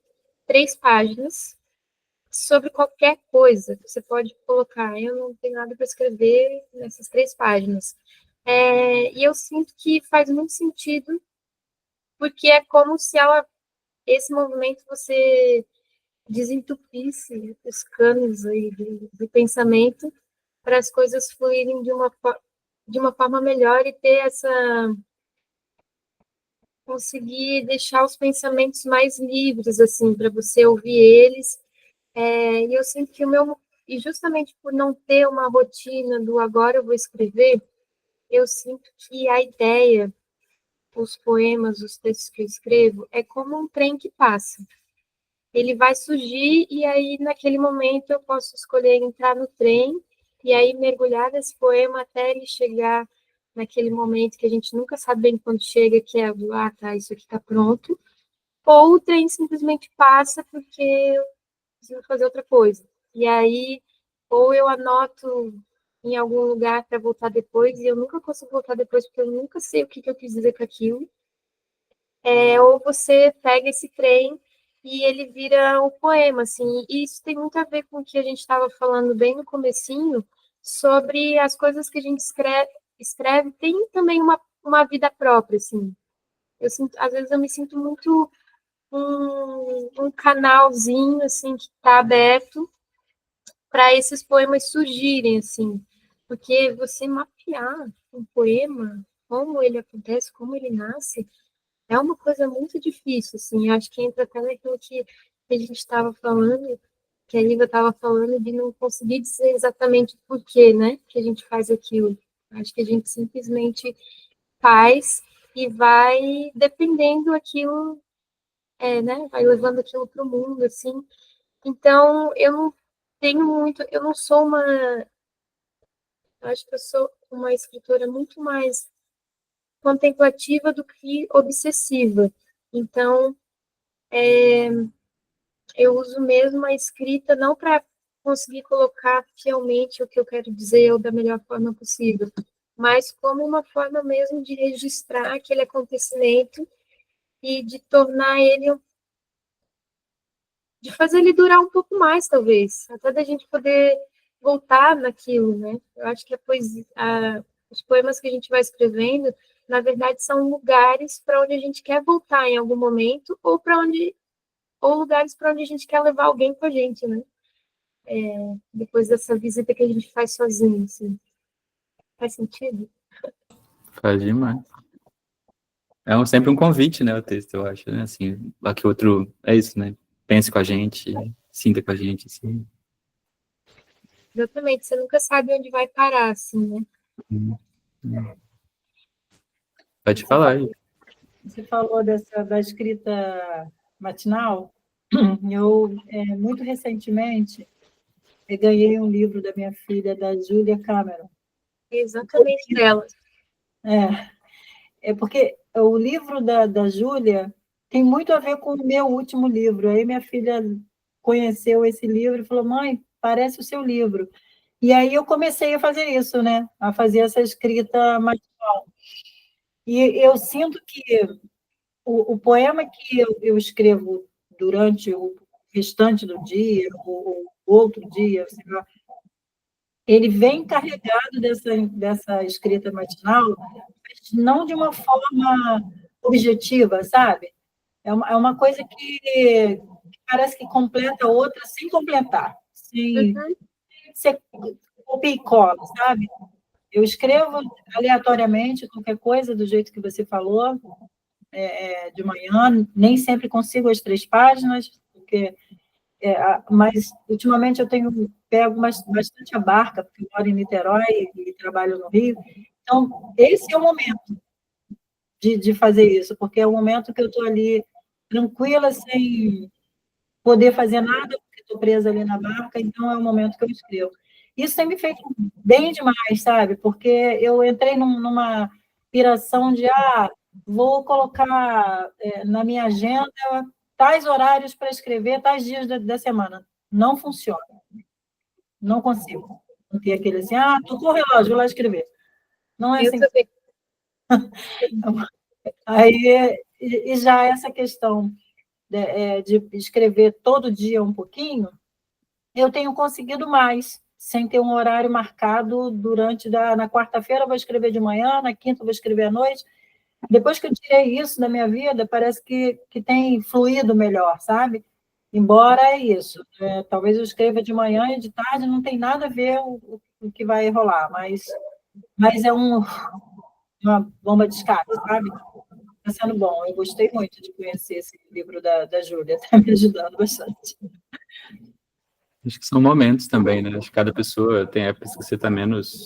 3 páginas sobre qualquer coisa que você pode colocar. Eu não tenho nada para escrever nessas 3 páginas. E eu sinto que faz muito sentido, porque é como se esse movimento você desentupisse os canos aí do pensamento para as coisas fluírem de uma forma melhor e conseguir deixar os pensamentos mais livres, assim, para você ouvir eles. E eu sinto que e justamente por não ter uma rotina do agora eu vou escrever, eu sinto que a ideia, os poemas, os textos que eu escrevo, é como um trem que passa. Ele vai surgir e aí, naquele momento, eu posso escolher entrar no trem e aí mergulhar nesse poema até ele chegar naquele momento que a gente nunca sabe bem quando chega, que é tá, isso aqui está pronto. Ou o trem simplesmente passa porque eu preciso fazer outra coisa. E aí, ou eu anoto em algum lugar para voltar depois, e eu nunca consigo voltar depois porque eu nunca sei o que eu quis dizer com aquilo. Ou você pega esse trem e ele vira um poema, assim. E isso tem muito a ver com o que a gente estava falando bem no comecinho, sobre as coisas que a gente escreve tem também uma vida própria, assim. Às vezes eu me sinto muito um canalzinho, assim, que está aberto para esses poemas surgirem, assim. Porque você mapear um poema, como ele acontece, como ele nasce, é uma coisa muito difícil, assim. Eu acho que entra até naquilo que a gente estava falando, que a Lívia estava falando, de não conseguir dizer exatamente por quê, né, que a gente faz aquilo. Acho que a gente simplesmente faz e vai dependendo aquilo, né, vai levando aquilo para o mundo, assim. Então, eu não sou eu acho que eu sou uma escritora muito mais contemplativa do que obsessiva. Então, eu uso mesmo a escrita não para conseguir colocar fielmente o que eu quero dizer ou da melhor forma possível, mas como uma forma mesmo de registrar aquele acontecimento e de tornar ele, de fazer ele durar um pouco mais, talvez, até da gente poder voltar naquilo, né? Eu acho que os poemas que a gente vai escrevendo, na verdade, são lugares para onde a gente quer voltar em algum momento, ou lugares para onde a gente quer levar alguém com a gente, né? Depois dessa visita que a gente faz sozinho, assim. Faz sentido? Faz demais. Sempre um convite, né, o texto, eu acho, né, assim, lá que outro, é isso, né, pense com a gente, sinta com a gente, assim. Exatamente, você nunca sabe onde vai parar, assim, né? Pode falar aí. Você falou da escrita matinal. Eu, muito recentemente, ganhei um livro da minha filha, da Julia Cameron. Exatamente dela. É porque o livro da Júlia tem muito a ver com o meu último livro. Aí minha filha conheceu esse livro e falou, mãe, parece o seu livro. E aí eu comecei a fazer isso, né? A fazer essa escrita matinal. E eu sinto que o poema que eu escrevo durante o restante do dia, ou outro dia, sei lá, ele vem carregado dessa escrita matinal, mas não de uma forma objetiva, sabe? É uma coisa que parece que completa a outra sem completar, sem ser copia e cola, sabe? Eu escrevo aleatoriamente qualquer coisa do jeito que você falou, de manhã, nem sempre consigo as 3 páginas, porque mas ultimamente eu tenho pego bastante a barca, porque eu moro em Niterói e trabalho no Rio. Então, esse é o momento de fazer isso, porque é o momento que eu estou ali tranquila, sem poder fazer nada, porque estou presa ali na barca, então é o momento que eu escrevo. Isso tem me feito bem demais, sabe? Porque eu entrei numa piração de, vou colocar na minha agenda tais horários para escrever, tais dias da semana. Não funciona. Não consigo. Não ter aquele assim, tocou o relógio, vou lá escrever. Não é Eu assim. também. Aí, e já essa questão de escrever todo dia um pouquinho, eu tenho conseguido mais, sem ter um horário marcado na quarta-feira eu vou escrever de manhã, na quinta eu vou escrever à noite. Depois que eu tirei isso da minha vida, parece que tem fluído melhor, sabe? Embora é isso. Talvez eu escreva de manhã e de tarde, não tem nada a ver o que vai rolar, mas é uma bomba de escape, sabe? Está sendo bom. Eu gostei muito de conhecer esse livro da Júlia, está me ajudando bastante. Acho que são momentos também, né? Acho que cada pessoa tem épocas que você está menos...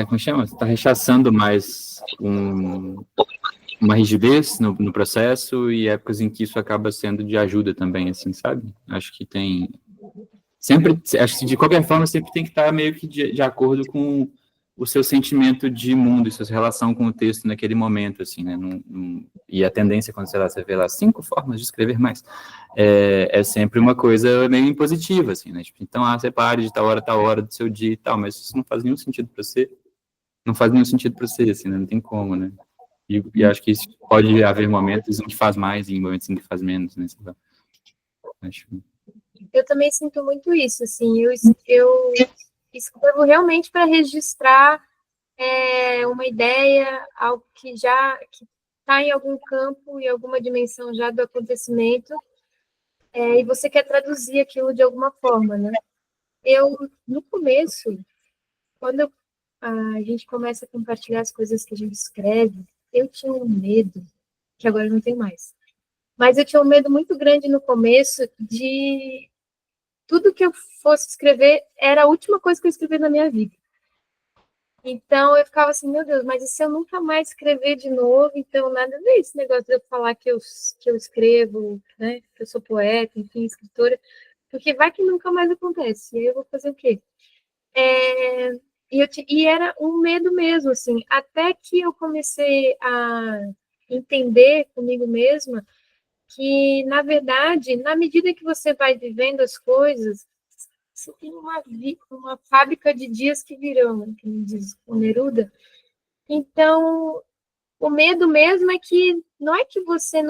como chama? Você está rechaçando mais uma rigidez no processo e épocas em que isso acaba sendo de ajuda também, assim, sabe? Acho que tem... acho que de qualquer forma sempre tem que estar meio que de acordo com o seu sentimento de mundo e sua relação com o texto naquele momento, assim, né? E a tendência, quando, sei lá, você vê lá 5 formas de escrever mais, é sempre uma coisa meio impositiva, assim, né? Tipo, então, separe de tal hora do seu dia e tal, mas isso não faz nenhum sentido para você, assim, né? Não tem como, né? E acho que isso pode haver momentos em que faz mais e momentos em que faz menos, né? Acho... Eu também sinto muito isso, assim, eu escrevo realmente para registrar uma ideia, algo que está em algum campo, em alguma dimensão já do acontecimento, e você quer traduzir aquilo de alguma forma, né? No começo, quando a gente começa a compartilhar as coisas que a gente escreve, eu tinha um medo, que agora não tem mais, mas eu tinha um medo muito grande no começo de tudo que eu fosse escrever era a última coisa que eu escrevi na minha vida. Então, eu ficava assim, meu Deus, mas e se eu nunca mais escrever de novo? Então, nada a ver esse negócio de eu falar que eu escrevo, né? Que eu sou poeta, enfim, escritora. Porque vai que nunca mais acontece. E aí eu vou fazer o quê? E era um medo mesmo, assim. Até que eu comecei a entender comigo mesma que, na verdade, na medida que você vai vivendo as coisas, você tem uma fábrica de dias que virão, né, que diz o Neruda. Então, o medo mesmo é que não é que você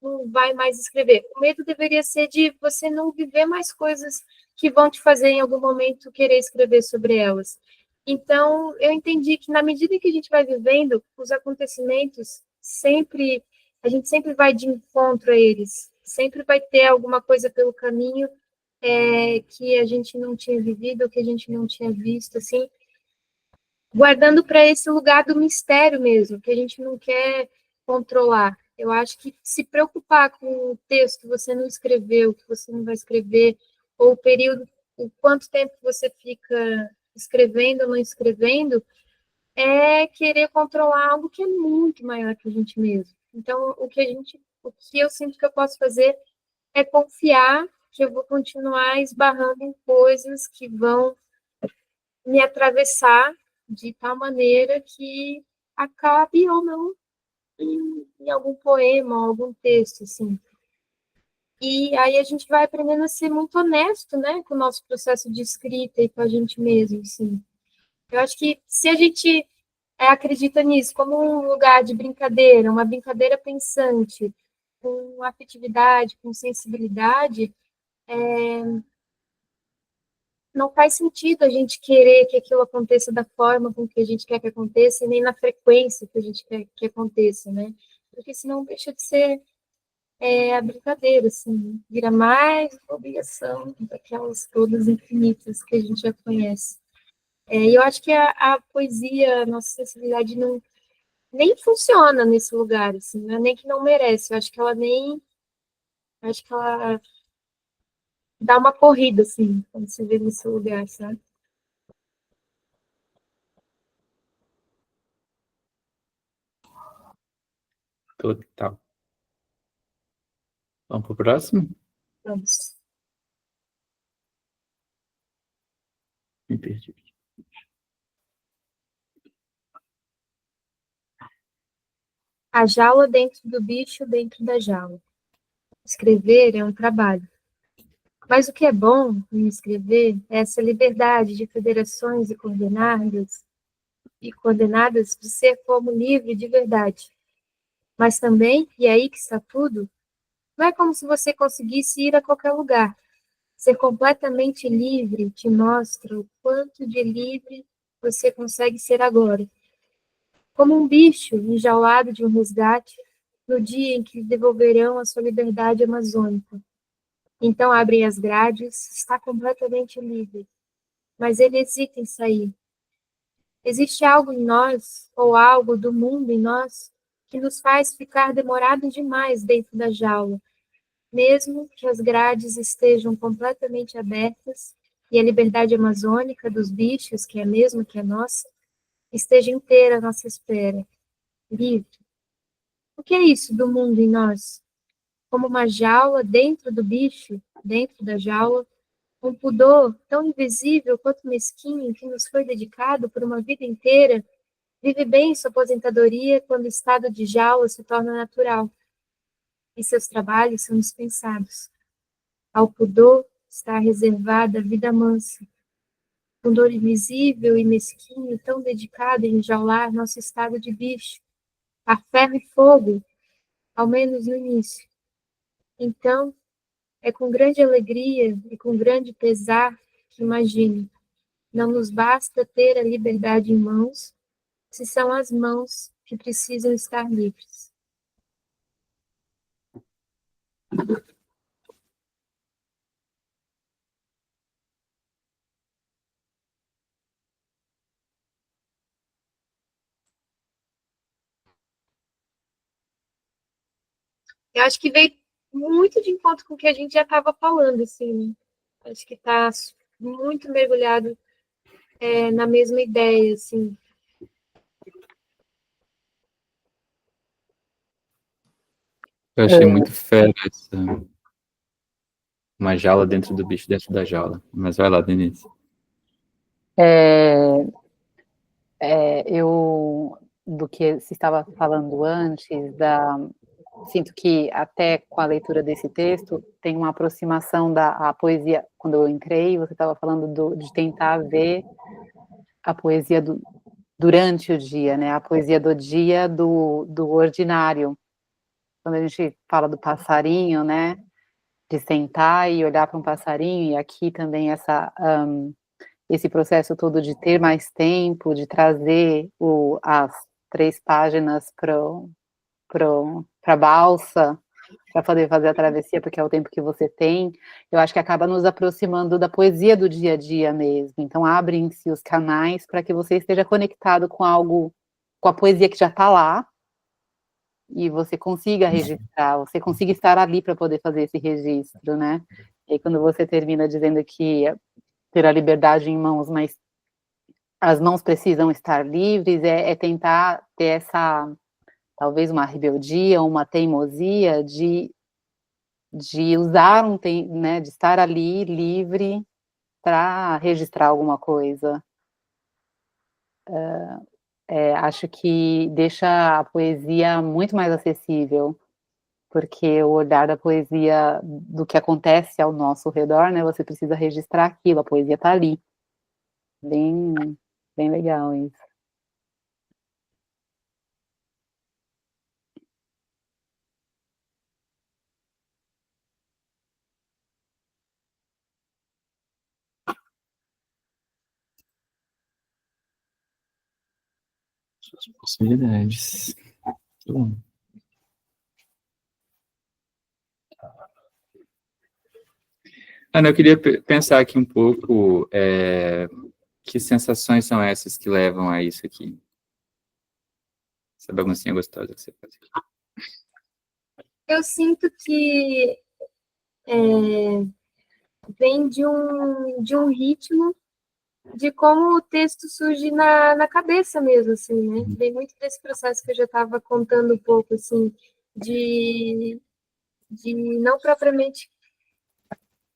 não vai mais escrever. O medo deveria ser de você não viver mais coisas que vão te fazer, em algum momento, querer escrever sobre elas. Então, eu entendi que, na medida que a gente vai vivendo, os acontecimentos sempre, a gente sempre vai de encontro a eles, sempre vai ter alguma coisa pelo caminho que a gente não tinha vivido, ou que a gente não tinha visto, assim, guardando para esse lugar do mistério mesmo, que a gente não quer controlar. Eu acho que se preocupar com o texto que você não escreveu, que você não vai escrever, ou o período, o quanto tempo você fica escrevendo ou não escrevendo, é querer controlar algo que é muito maior que a gente mesmo. Então, o que eu sinto que eu posso fazer é confiar que eu vou continuar esbarrando em coisas que vão me atravessar de tal maneira que acabe ou não em algum poema, ou algum texto, assim. E aí a gente vai aprendendo a ser muito honesto, né, com o nosso processo de escrita e com a gente mesmo, assim. Eu acho que se a gente acredita nisso como um lugar de brincadeira, uma brincadeira pensante, com afetividade, com sensibilidade, não faz sentido a gente querer que aquilo aconteça da forma com que a gente quer que aconteça, e nem na frequência que a gente quer que aconteça, né? Porque senão deixa de ser a brincadeira, assim, vira mais uma obrigação daquelas todas infinitas que a gente já conhece. E eu acho que a poesia, a nossa sensibilidade não nem funciona nesse lugar, assim, não é nem que não merece, eu acho que ela nem, acho que ela dá uma corrida, assim, quando você vê nesse lugar, sabe? Total. Vamos pro próximo? Vamos. Me perdi. A jaula dentro do bicho dentro da jaula. Escrever é um trabalho. Mas o que é bom em escrever é essa liberdade de federações e condenadas de ser como livre de verdade. Mas também, e é aí que está tudo, não é como se você conseguisse ir a qualquer lugar. Ser completamente livre te mostra o quanto de livre você consegue ser agora. Como um bicho enjaulado de um resgate, no dia em que lhe devolverão a sua liberdade amazônica. Então abrem as grades, está completamente livre, mas ele hesita em sair. Existe algo em nós, ou algo do mundo em nós, que nos faz ficar demorados demais dentro da jaula, mesmo que as grades estejam completamente abertas e a liberdade amazônica dos bichos, que é a mesma que a nossa, esteja inteira à nossa espera, livre. O que é isso do mundo em nós? Como uma jaula dentro do bicho, dentro da jaula, um pudor tão invisível quanto mesquinho que nos foi dedicado por uma vida inteira, vive bem sua aposentadoria quando o estado de jaula se torna natural e seus trabalhos são dispensados. Ao pudor está reservada a vida mansa, pudor invisível e mesquinho tão dedicado em enjaular nosso estado de bicho, a ferro e fogo, ao menos no início. Então, é com grande alegria e com grande pesar que imagino. Não nos basta ter a liberdade em mãos, se são as mãos que precisam estar livres. Eu acho que veio muito de encontro com o que a gente já estava falando, assim, né? Acho que está muito mergulhado na mesma ideia, assim. Eu achei muito fera essa, uma jaula dentro do bicho dentro da jaula. Mas vai lá, Denise. Eu, do que se estava falando antes, sinto que até com a leitura desse texto tem uma aproximação da poesia. Quando eu entrei, você estava falando de tentar ver a poesia durante o dia, né? A poesia do dia do ordinário. quando a gente fala do passarinho, né, de sentar e olhar para um passarinho, e aqui também esse processo todo de ter mais tempo, de trazer as 3 páginas para a balsa, para poder fazer a travessia, porque é o tempo que você tem, eu acho que acaba nos aproximando da poesia do dia a dia mesmo. Então, abrem-se os canais para que você esteja conectado com algo, com a poesia que já está lá, e você consiga registrar, você consiga estar ali para poder fazer esse registro, né? E aí, quando você termina dizendo que ter a liberdade em mãos, mas as mãos precisam estar livres, é tentar ter essa, talvez uma rebeldia, uma teimosia de usar né, de estar ali livre para registrar alguma coisa. Acho que deixa a poesia muito mais acessível, porque o olhar da poesia, do que acontece ao nosso redor, né, você precisa registrar aquilo, a poesia está ali. Bem, bem legal isso. As possibilidades. Muito bom. Ana, eu queria pensar aqui um pouco, que sensações são essas que levam a isso aqui? Essa baguncinha gostosa que você faz aqui. Eu sinto que vem de um ritmo de como o texto surge na cabeça mesmo, assim, né? Vem muito desse processo que eu já estava contando um pouco, assim, de não propriamente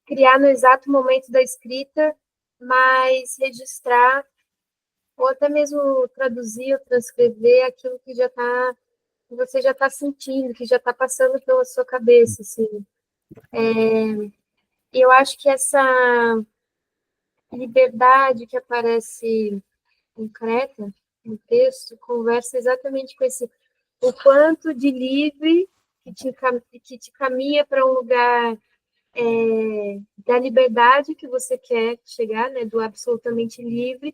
criar no exato momento da escrita, mas registrar, ou até mesmo traduzir ou transcrever aquilo que você já está sentindo, que já está passando pela sua cabeça, assim. E eu acho que essa liberdade que aparece concreta no texto conversa exatamente com o quanto de livre que te caminha para um lugar da liberdade que você quer chegar, né, do absolutamente livre,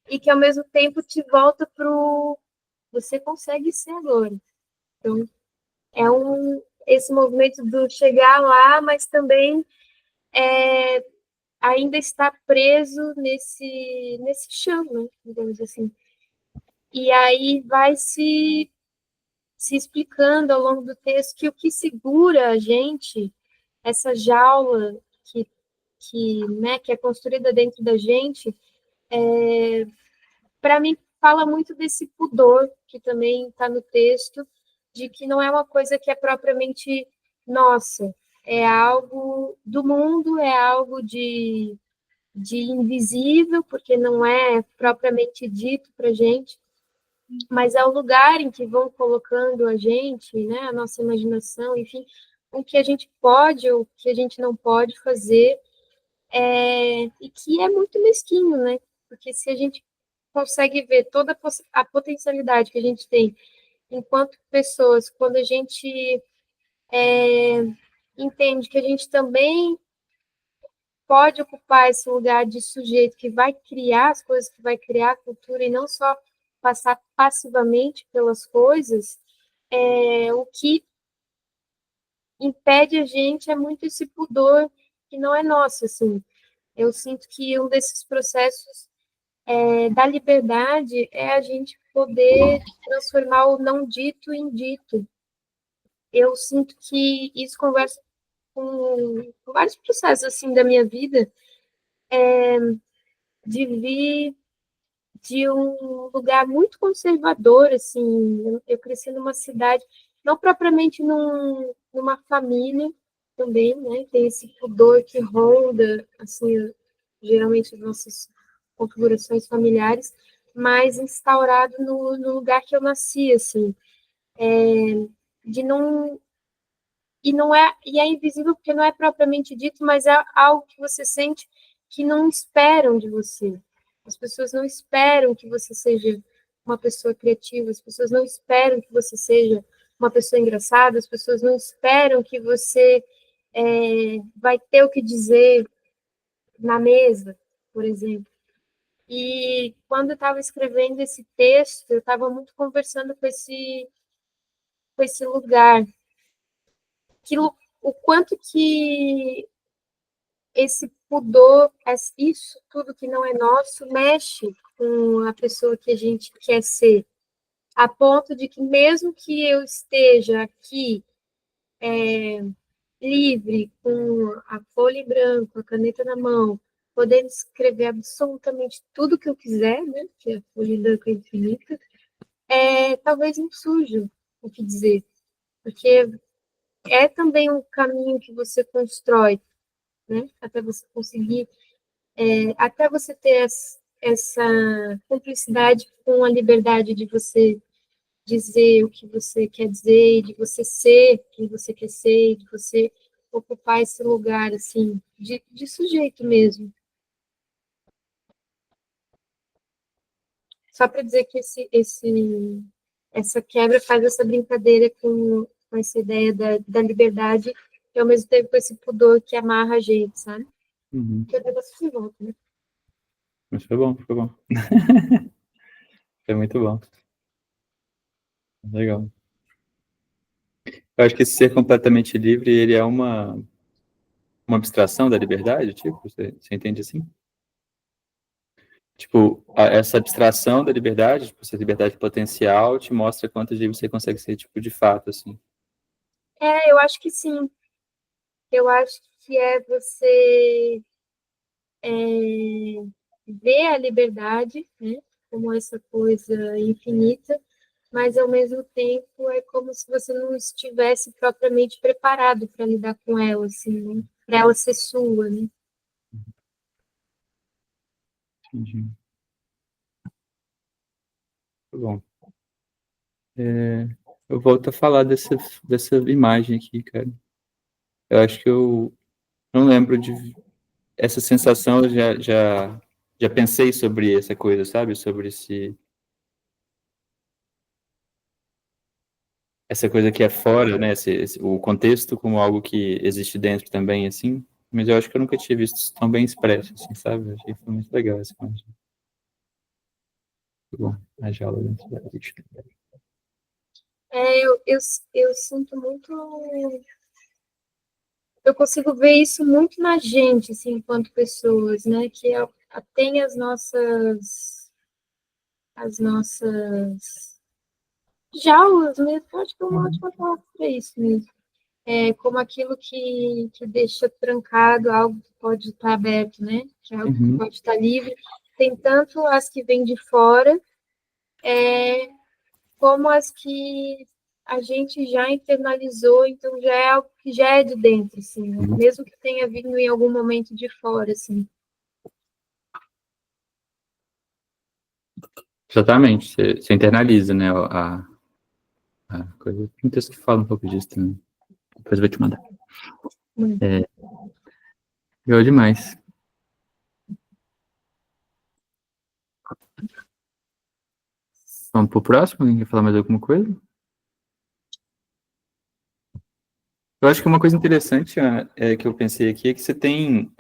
e que ao mesmo tempo te volta para o você consegue ser agora. Então, esse movimento do chegar lá, mas também ainda está preso nesse chão, né, digamos assim. E aí vai se explicando ao longo do texto que o que segura a gente, essa jaula né, que é construída dentro da gente, para mim fala muito desse pudor que também está no texto, de que não é uma coisa que é propriamente nossa, é algo do mundo, é algo de invisível, porque não é propriamente dito para a gente, mas é o lugar em que vão colocando a gente, né, a nossa imaginação, enfim, o que a gente pode ou o que a gente não pode fazer, e que é muito mesquinho, né, porque se a gente consegue ver toda a potencialidade que a gente tem enquanto pessoas, quando a gente entende que a gente também pode ocupar esse lugar de sujeito que vai criar as coisas, que vai criar a cultura e não só passar passivamente pelas coisas, o que impede a gente é muito esse pudor que não é nosso, assim. Eu sinto que um desses processos da liberdade é a gente poder transformar o não dito em dito. Eu sinto que isso conversa com vários processos assim da minha vida, de vir de um lugar muito conservador, assim, eu cresci numa cidade, não propriamente numa família também, né, tem esse pudor que ronda, assim, geralmente as nossas configurações familiares, mas instaurado no lugar que eu nasci, assim, de não e é invisível porque não é propriamente dito, mas é algo que você sente que não esperam de você. As pessoas não esperam que você seja uma pessoa criativa, as pessoas não esperam que você seja uma pessoa engraçada, as pessoas não esperam que você vai ter o que dizer na mesa, por exemplo. E quando eu estava escrevendo esse texto, eu estava muito conversando com esse lugar, o quanto que esse pudor, isso tudo que não é nosso, mexe com a pessoa que a gente quer ser, a ponto de que mesmo que eu esteja aqui livre, com a folha em branco, a caneta na mão, podendo escrever absolutamente tudo que eu quiser, né? Que a folha em branco é infinita, talvez não surja o que dizer, porque é também um caminho que você constrói, né? Até você conseguir, até você ter essa cumplicidade com a liberdade de você dizer o que você quer dizer, de você ser quem você quer ser, de você ocupar esse lugar, assim, de sujeito mesmo. Só para dizer que essa quebra faz essa brincadeira com essa ideia da liberdade e, ao mesmo tempo, com esse pudor que amarra a gente, sabe? Uhum. Que eu devo assistir volta, né? Mas foi bom, foi bom. Foi muito bom. Legal. Eu acho que esse ser completamente livre, ele é uma abstração da liberdade, tipo, você entende assim? Tipo, essa abstração da liberdade, tipo, essa liberdade potencial, te mostra quantas livre você consegue ser, tipo, de fato, assim. Eu acho que sim. Eu acho que é você ver a liberdade, né, como essa coisa infinita, mas ao mesmo tempo é como se você não estivesse propriamente preparado para lidar com ela, assim, né? Para ela ser sua, né? Entendi. Tá bom. Eu volto a falar dessa imagem aqui, cara. Eu acho que eu não lembro de essa sensação, eu já pensei sobre essa coisa, sabe? Sobre essa coisa que é fora, né? O contexto como algo que existe dentro também, assim. Mas eu acho que eu nunca tinha visto isso tão bem expresso, assim, sabe? Eu achei que foi muito legal essa imagem. Muito bom. A jaula dentro da diccionário. Eu sinto muito. Eu consigo ver isso muito na gente, assim, enquanto pessoas, né? Que tem as nossas jaulas mesmo, acho que é uma ótima palavra para isso mesmo. Como aquilo que deixa trancado algo que pode estar aberto, né? Que é algo que Uhum. pode estar livre. Tem tanto as que vêm de fora, como as que a gente já internalizou, então já é algo que já é de dentro, assim, né? Mesmo que tenha vindo em algum momento de fora, assim. Exatamente. Você internaliza, né? A coisa. Tem um texto que fala um pouco disso também. Depois eu vou te mandar. Legal demais. Vamos pro próximo? Alguém quer falar mais alguma coisa? Eu acho que uma coisa interessante que eu pensei aqui é que você tem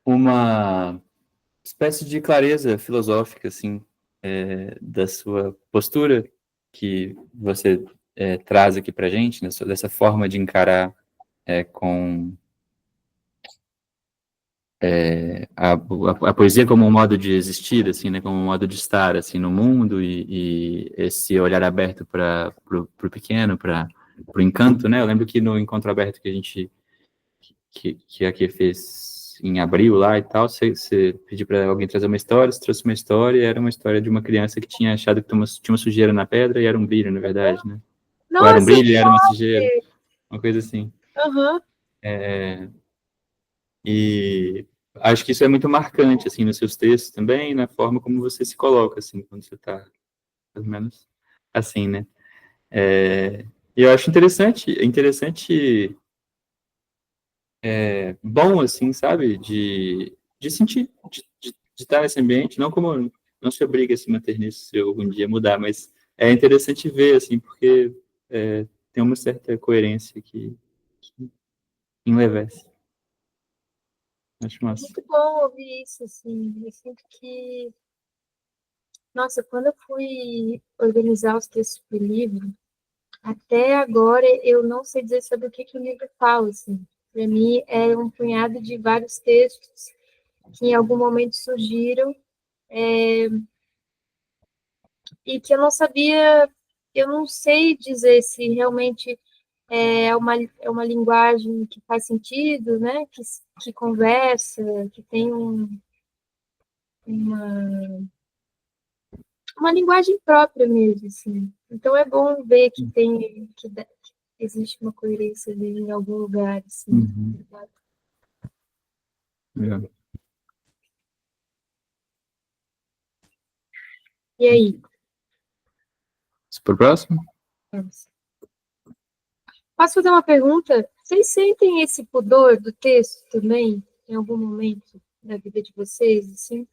uma espécie de clareza filosófica, assim, da sua postura que você traz aqui pra gente, né, dessa forma de encarar com a poesia como um modo de existir, assim, né, como um modo de estar, assim, no mundo e esse olhar aberto para o pequeno, para o encanto, né? Eu lembro que no encontro aberto que a gente que aqui fez em abril lá e tal, você pediu para alguém trazer uma história, você trouxe uma história, e era uma história de uma criança que tinha achado que tinha uma sujeira na pedra e era um brilho, na verdade, né? Ou era um Nossa, brilho e era uma sujeira, uma coisa assim. aham. E acho que isso é muito marcante, assim, nos seus textos também, na forma como você se coloca, assim, quando você está, pelo menos, assim, né? E eu acho interessante, bom, assim, sabe, de sentir, de estar nesse ambiente, não se obriga a se manter nisso se algum dia mudar, mas é interessante ver, assim, porque tem uma certa coerência que enlevece. Acho massa. Muito bom ouvir isso, assim. Eu sinto que, nossa, quando eu fui organizar os textos do livro, até agora eu não sei dizer sobre o que o livro fala, assim. Para mim é um punhado de vários textos que em algum momento surgiram e que eu não sabia, eu não sei dizer se realmente é uma linguagem que faz sentido, né? Que conversa, que tem uma linguagem própria mesmo, assim. Então é bom ver que que existe uma coerência ali em algum lugar, assim. Uhum. Legal. E aí? Vamos pro próximo? Posso fazer uma pergunta? Vocês sentem esse pudor do texto também, em algum momento da vida de vocês, assim?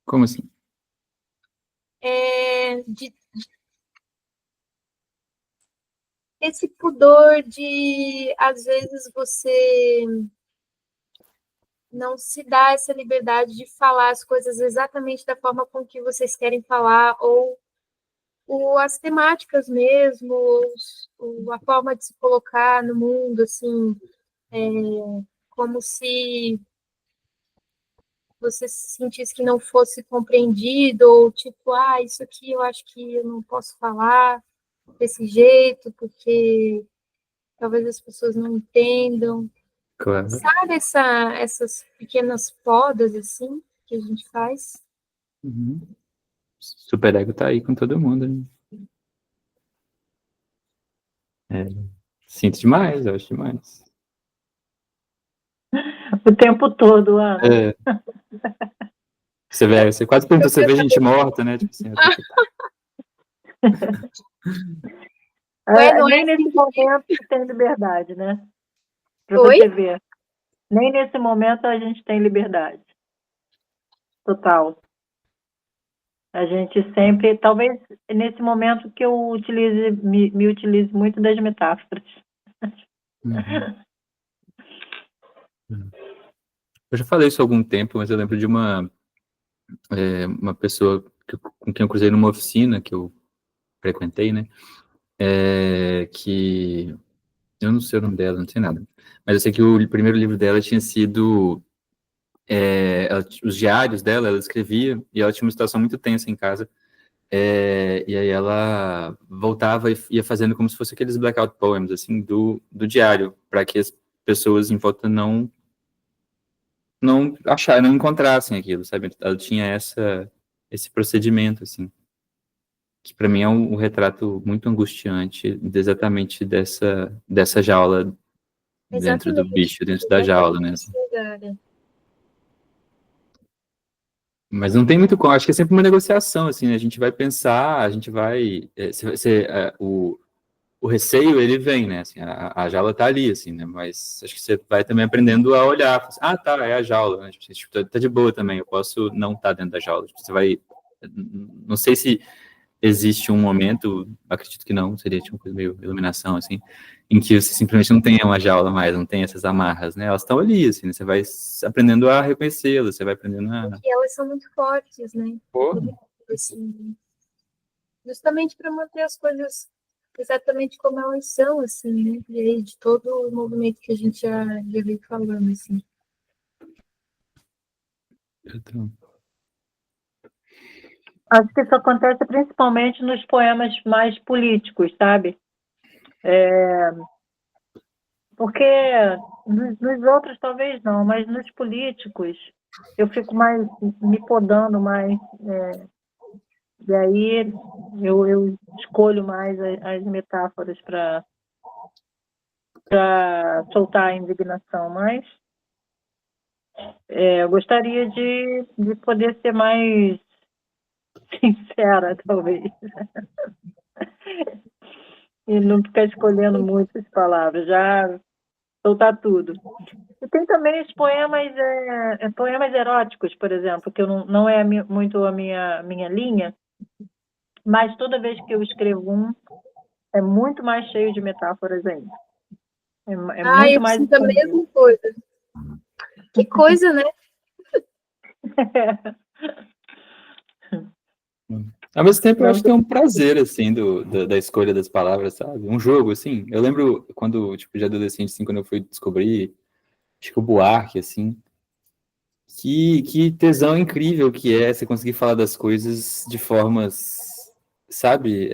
Como assim? Esse pudor de, às vezes, você não se dá essa liberdade de falar as coisas exatamente da forma com que vocês querem falar, ou as temáticas mesmo, ou a forma de se colocar no mundo, assim, como se você se sentisse que não fosse compreendido, ou tipo, isso aqui eu acho que eu não posso falar desse jeito, porque talvez as pessoas não entendam. Claro. Sabe essas pequenas podas, assim, que a gente faz? Uhum. Superego tá aí com todo mundo, né? Sinto demais, eu acho demais. O tempo todo, Ana. Você quase perguntou, você vê gente morta, né? Tipo assim, Nem nesse momento tem liberdade, né? Para Oi? você ver. Nem nesse momento a gente tem liberdade. Total. A gente sempre, talvez nesse momento que eu me utilize muito das metáforas. Uhum. Eu já falei isso há algum tempo, mas eu lembro de uma pessoa com quem eu cruzei numa oficina que eu frequentei, né? Que eu não sei o nome dela, não sei nada. Mas eu sei que o primeiro livro dela tinha sido os diários dela, ela escrevia, e ela tinha uma situação muito tensa em casa. E aí ela voltava e ia fazendo como se fosse aqueles blackout poems, assim, do diário, para que as pessoas em volta não acharam, não encontrassem aquilo, sabe? Ela tinha esse procedimento, assim, que para mim é um retrato muito angustiante, exatamente dessa jaula dentro do bicho, dentro da jaula, né? Assim. Mas não tem muito como, acho que é sempre uma negociação, assim, né? A gente vai pensar, a gente vai, o receio, ele vem, né? Assim, a jaula tá ali, assim, né? Mas acho que você vai também aprendendo a olhar. Assim, tá, é a jaula, né? Tipo, tá de boa também, eu posso não estar dentro da jaula. Tipo, você vai... Não sei se existe um momento, acredito que não, seria tipo uma coisa meio iluminação, assim, em que você simplesmente não tem uma jaula mais, não tem essas amarras, né? Elas estão ali, assim, né? Você vai aprendendo a reconhecê-las, você vai aprendendo a... Porque elas são muito fortes, né? Assim, justamente para manter as coisas exatamente como elas são, assim, né? E aí, de todo o movimento que a gente já veio falando, assim. Acho que isso acontece principalmente nos poemas mais políticos, sabe? Porque nos outros talvez não, mas nos políticos eu fico mais me podando mais. E aí eu escolho mais as metáforas para soltar a indignação, mas eu gostaria de poder ser mais sincera, talvez. E não ficar escolhendo muitas palavras. Já soltar tudo. E tem também os poemas, poemas eróticos, por exemplo, que eu não é muito a minha linha, mas toda vez que eu escrevo um, é muito mais cheio de metáforas ainda. É muito eu mais sinto a mesma coisa. Que coisa, né? Ao mesmo tempo, eu Não, acho que tem um prazer, assim, da escolha das palavras, sabe? Um jogo, assim. Eu lembro quando, tipo, de adolescente, assim, quando eu fui descobrir, acho que o Buarque, assim, que tesão incrível que é você conseguir falar das coisas de formas, sabe?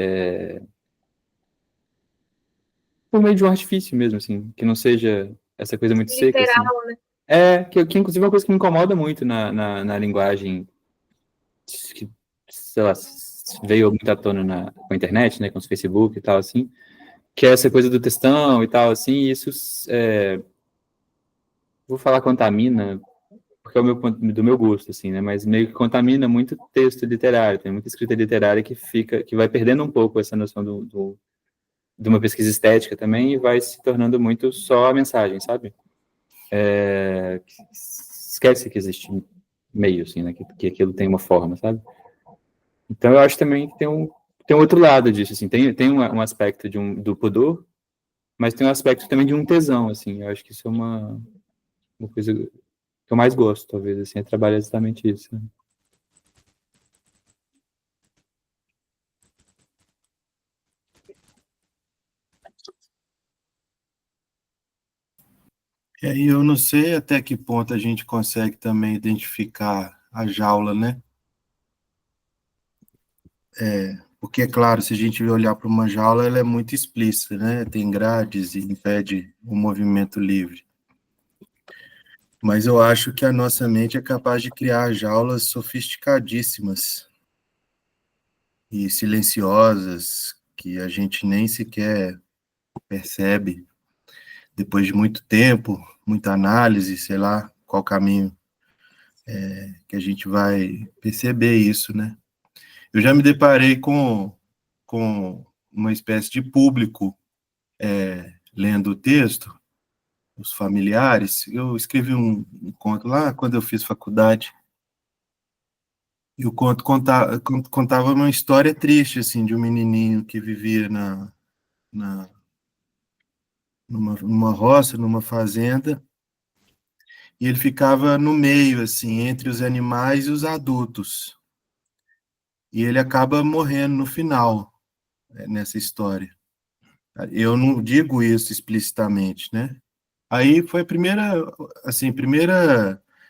Por meio de um artifício mesmo, assim, que não seja essa coisa muito seca, assim. Literal, né? Que inclusive é uma coisa que me incomoda muito na linguagem que, sei lá, veio muito à tona com a internet, né, com os Facebook e tal, assim, que é essa coisa do textão e tal, assim, e isso, vou falar contamina, porque é o do meu gosto, assim, né, mas meio que contamina muito texto literário, tem muita escrita literária que vai perdendo um pouco essa noção de uma pesquisa estética também e vai se tornando muito só a mensagem, sabe? Esquece que existe meio, assim, né, que aquilo tem uma forma, sabe? Então, eu acho também que tem um outro lado disso, assim, tem um aspecto do pudor, mas tem um aspecto também de um tesão, assim, eu acho que isso é uma coisa que eu mais gosto, talvez, assim, é trabalhar exatamente isso. Né? E aí eu não sei até que ponto a gente consegue também identificar a jaula, né? Porque, é claro, se a gente olhar para uma jaula, ela é muito explícita, né? Tem grades e impede o movimento livre. Mas eu acho que a nossa mente é capaz de criar jaulas sofisticadíssimas e silenciosas, que a gente nem sequer percebe, depois de muito tempo, muita análise, sei lá, qual caminho que a gente vai perceber isso, né? Eu já me deparei com uma espécie de público lendo o texto, os familiares. Eu escrevi um conto lá quando eu fiz faculdade, e o conto contava uma história triste, assim, de um menininho que vivia numa roça, numa fazenda, e ele ficava no meio, assim, entre os animais e os adultos. E ele acaba morrendo no final, nessa história. Eu não digo isso explicitamente, né? Aí foi a primeira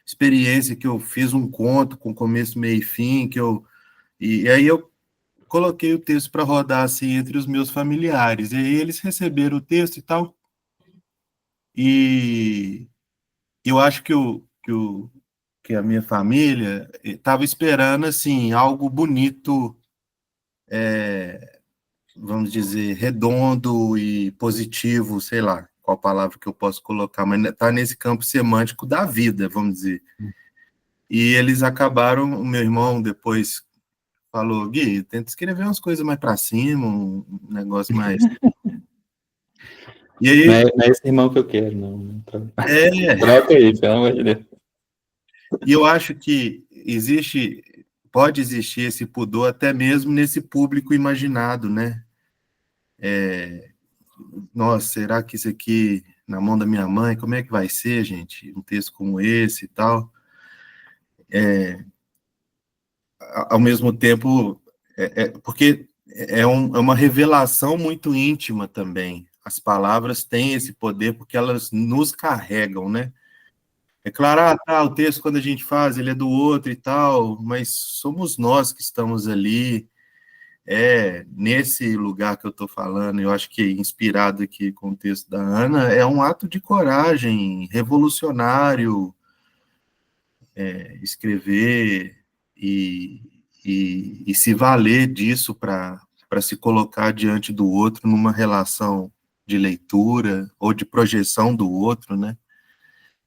experiência que eu fiz um conto com começo, meio e fim, e aí eu coloquei o texto para rodar assim entre os meus familiares. E aí eles receberam o texto e tal. E eu acho que a minha família estava esperando assim algo bonito, vamos dizer, redondo e positivo, sei lá qual palavra que eu posso colocar, mas está nesse campo semântico da vida, vamos dizer. E eles acabaram, o meu irmão depois falou, Gui, tenta escrever umas coisas mais para cima, um negócio mais... E aí... Não é esse irmão que eu quero, não. É, Troca aí, pelo amor de Deus. e eu acho que pode existir esse pudor até mesmo nesse público imaginado, né? Nossa, será que isso aqui, na mão da minha mãe, como é que vai ser, gente? Um texto como esse e tal. Ao mesmo tempo, porque é uma revelação muito íntima também. As palavras têm esse poder porque elas nos carregam, né? É claro, o texto, quando a gente faz, ele é do outro e tal, mas somos nós que estamos ali, nesse lugar que eu estou falando. Eu acho que, inspirado aqui com o texto da Ana, é um ato de coragem revolucionário, escrever e se valer disso para se colocar diante do outro numa relação de leitura ou de projeção do outro, né?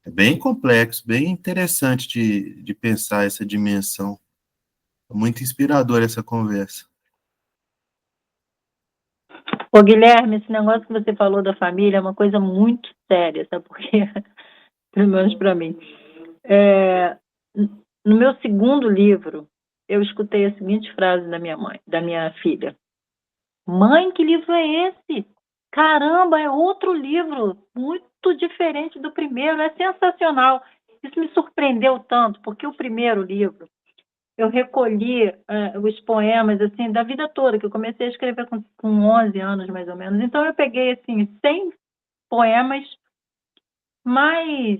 É bem complexo, bem interessante de pensar essa dimensão. É muito inspiradora essa conversa. Ô, Guilherme, esse negócio que você falou da família é uma coisa muito séria, sabe por quê? Pelo menos para mim. No meu segundo livro, eu escutei a seguinte frase da minha mãe, da minha filha. Mãe, que livro é esse? Caramba, é outro livro, muito diferente do primeiro, é sensacional. Isso me surpreendeu tanto, porque o primeiro livro, eu recolhi os poemas assim da vida toda, que eu comecei a escrever com 11 anos, mais ou menos. Então, eu peguei assim 100 poemas mais,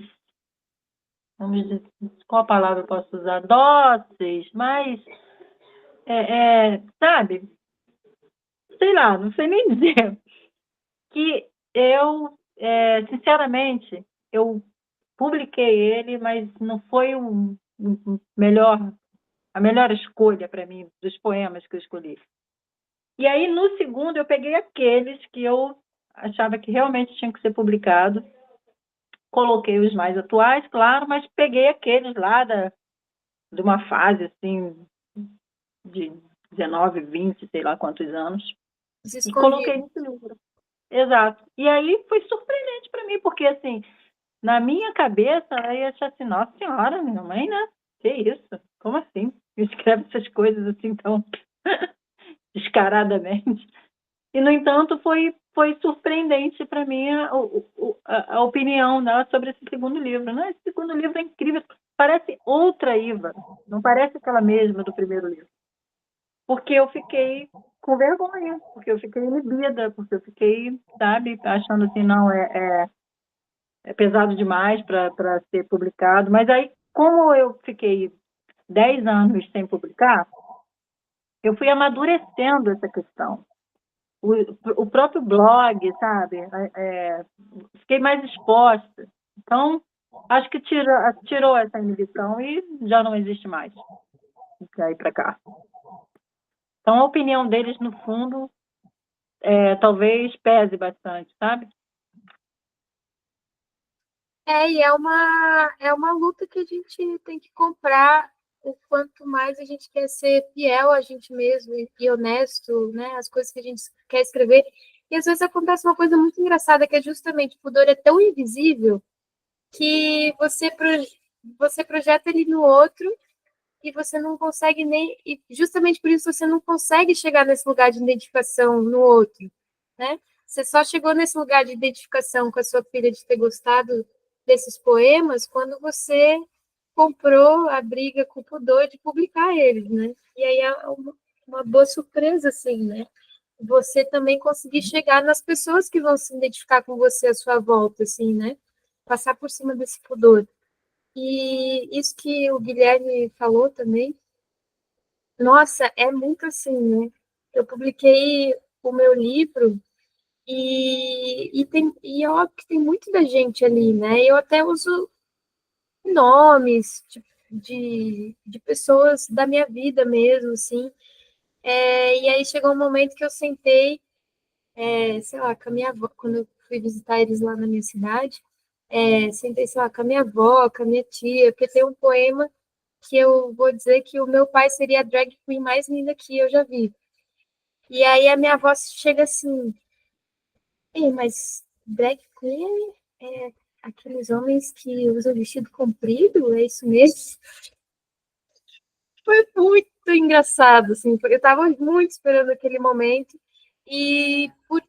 vamos dizer, qual palavra eu posso usar? Dóceis, mais, sabe? Sei lá, não sei nem dizer. Que eu, sinceramente, eu publiquei ele, mas não foi a melhor escolha para mim, dos poemas que eu escolhi. E aí, no segundo, eu peguei aqueles que eu achava que realmente tinham que ser publicados, coloquei os mais atuais, claro, mas peguei aqueles lá de uma fase, assim, de 19, 20, sei lá quantos anos, e coloquei nesse livro. Exato. E aí foi surpreendente para mim, porque, assim, na minha cabeça, ela ia achar assim, nossa senhora, minha mãe, né? Que isso? Como assim? Escreve essas coisas assim tão descaradamente. E, no entanto, foi surpreendente para mim a opinião dela sobre esse segundo livro. Né? Esse segundo livro é incrível. Parece outra Iva, não parece aquela mesma do primeiro livro. Porque eu fiquei com vergonha, porque eu fiquei inibida, porque eu fiquei, sabe, achando assim, não, é pesado demais para ser publicado. Mas aí, como eu fiquei 10 anos sem publicar, eu fui amadurecendo essa questão. O próprio blog, sabe? Fiquei mais exposta. Então, acho que tirou essa inibição e já não existe mais daí para cá. Então, a opinião deles, no fundo, talvez pese bastante, sabe? E é uma luta que a gente tem que comprar o quanto mais a gente quer ser fiel a gente mesmo e honesto, né? As coisas que a gente quer escrever. E às vezes acontece uma coisa muito engraçada, que é justamente o pudor é tão invisível que você projeta ele no outro e você não consegue nem... E justamente por isso você não consegue chegar nesse lugar de identificação no outro, né? Você só chegou nesse lugar de identificação com a sua filha de ter gostado desses poemas quando você comprou a briga com o pudor de publicar eles, né? E aí é uma boa surpresa, assim, né? Você também conseguir chegar nas pessoas que vão se identificar com você à sua volta, assim, né? Passar por cima desse pudor. E isso que o Guilherme falou também, nossa, é muito assim, né? Eu publiquei o meu livro e é óbvio que tem muito da gente ali, né? Eu até uso nomes de pessoas da minha vida mesmo, assim. E aí chegou um momento que eu sentei, sei lá, com a minha avó, quando eu fui visitar eles lá na minha cidade, sentei, sei lá, com a minha avó, com a minha tia, porque tem um poema que eu vou dizer que o meu pai seria a drag queen mais linda que eu já vi. E aí a minha avó chega assim, mas drag queen é aqueles homens que usam vestido comprido, é isso mesmo? Foi muito engraçado, assim, eu estava muito esperando aquele momento, e por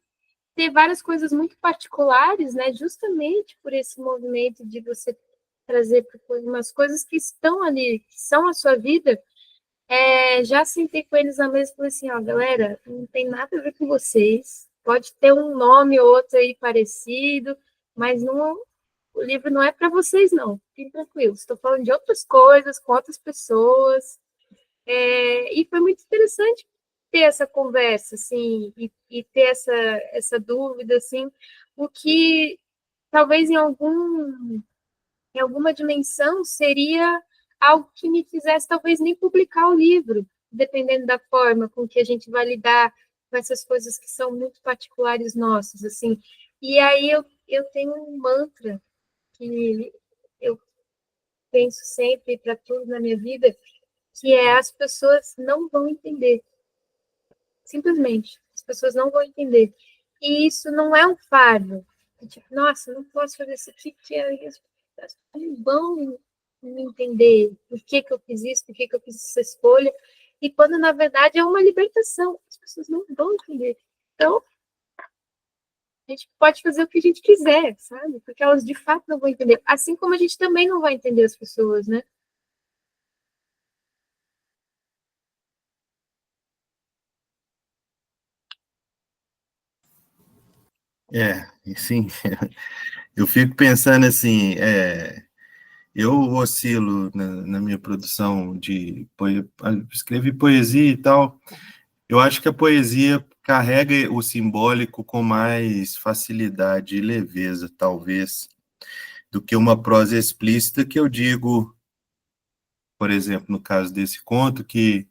ter várias coisas muito particulares, né, justamente por esse movimento de você trazer umas coisas que estão ali, que são a sua vida, já sentei com eles na mesa e falei assim, ó, galera, não tem nada a ver com vocês, pode ter um nome ou outro aí parecido, mas não, o livro não é para vocês, não, fiquem tranquilos, estou falando de outras coisas, com outras pessoas, e foi muito interessante ter essa conversa, assim, e ter essa dúvida, assim, o que talvez em alguma dimensão seria algo que me fizesse talvez nem publicar o livro, dependendo da forma com que a gente vai lidar com essas coisas que são muito particulares nossas, assim. E aí eu tenho um mantra que eu penso sempre para tudo na minha vida, que é as pessoas não vão entender. Simplesmente, as pessoas não vão entender. E isso não é um fardo. Tipo, nossa, não posso fazer isso aqui, porque as pessoas não vão me entender por que que eu fiz isso, por que que eu fiz essa escolha. E quando, na verdade, é uma libertação. As pessoas não vão entender. Então, a gente pode fazer o que a gente quiser, sabe? Porque elas, de fato, não vão entender. Assim como a gente também não vai entender as pessoas, né? Sim, eu fico pensando assim, eu oscilo na minha produção de escrevi poesia e tal. Eu acho que a poesia carrega o simbólico com mais facilidade e leveza, talvez, do que uma prosa explícita que eu digo, por exemplo, no caso desse conto, que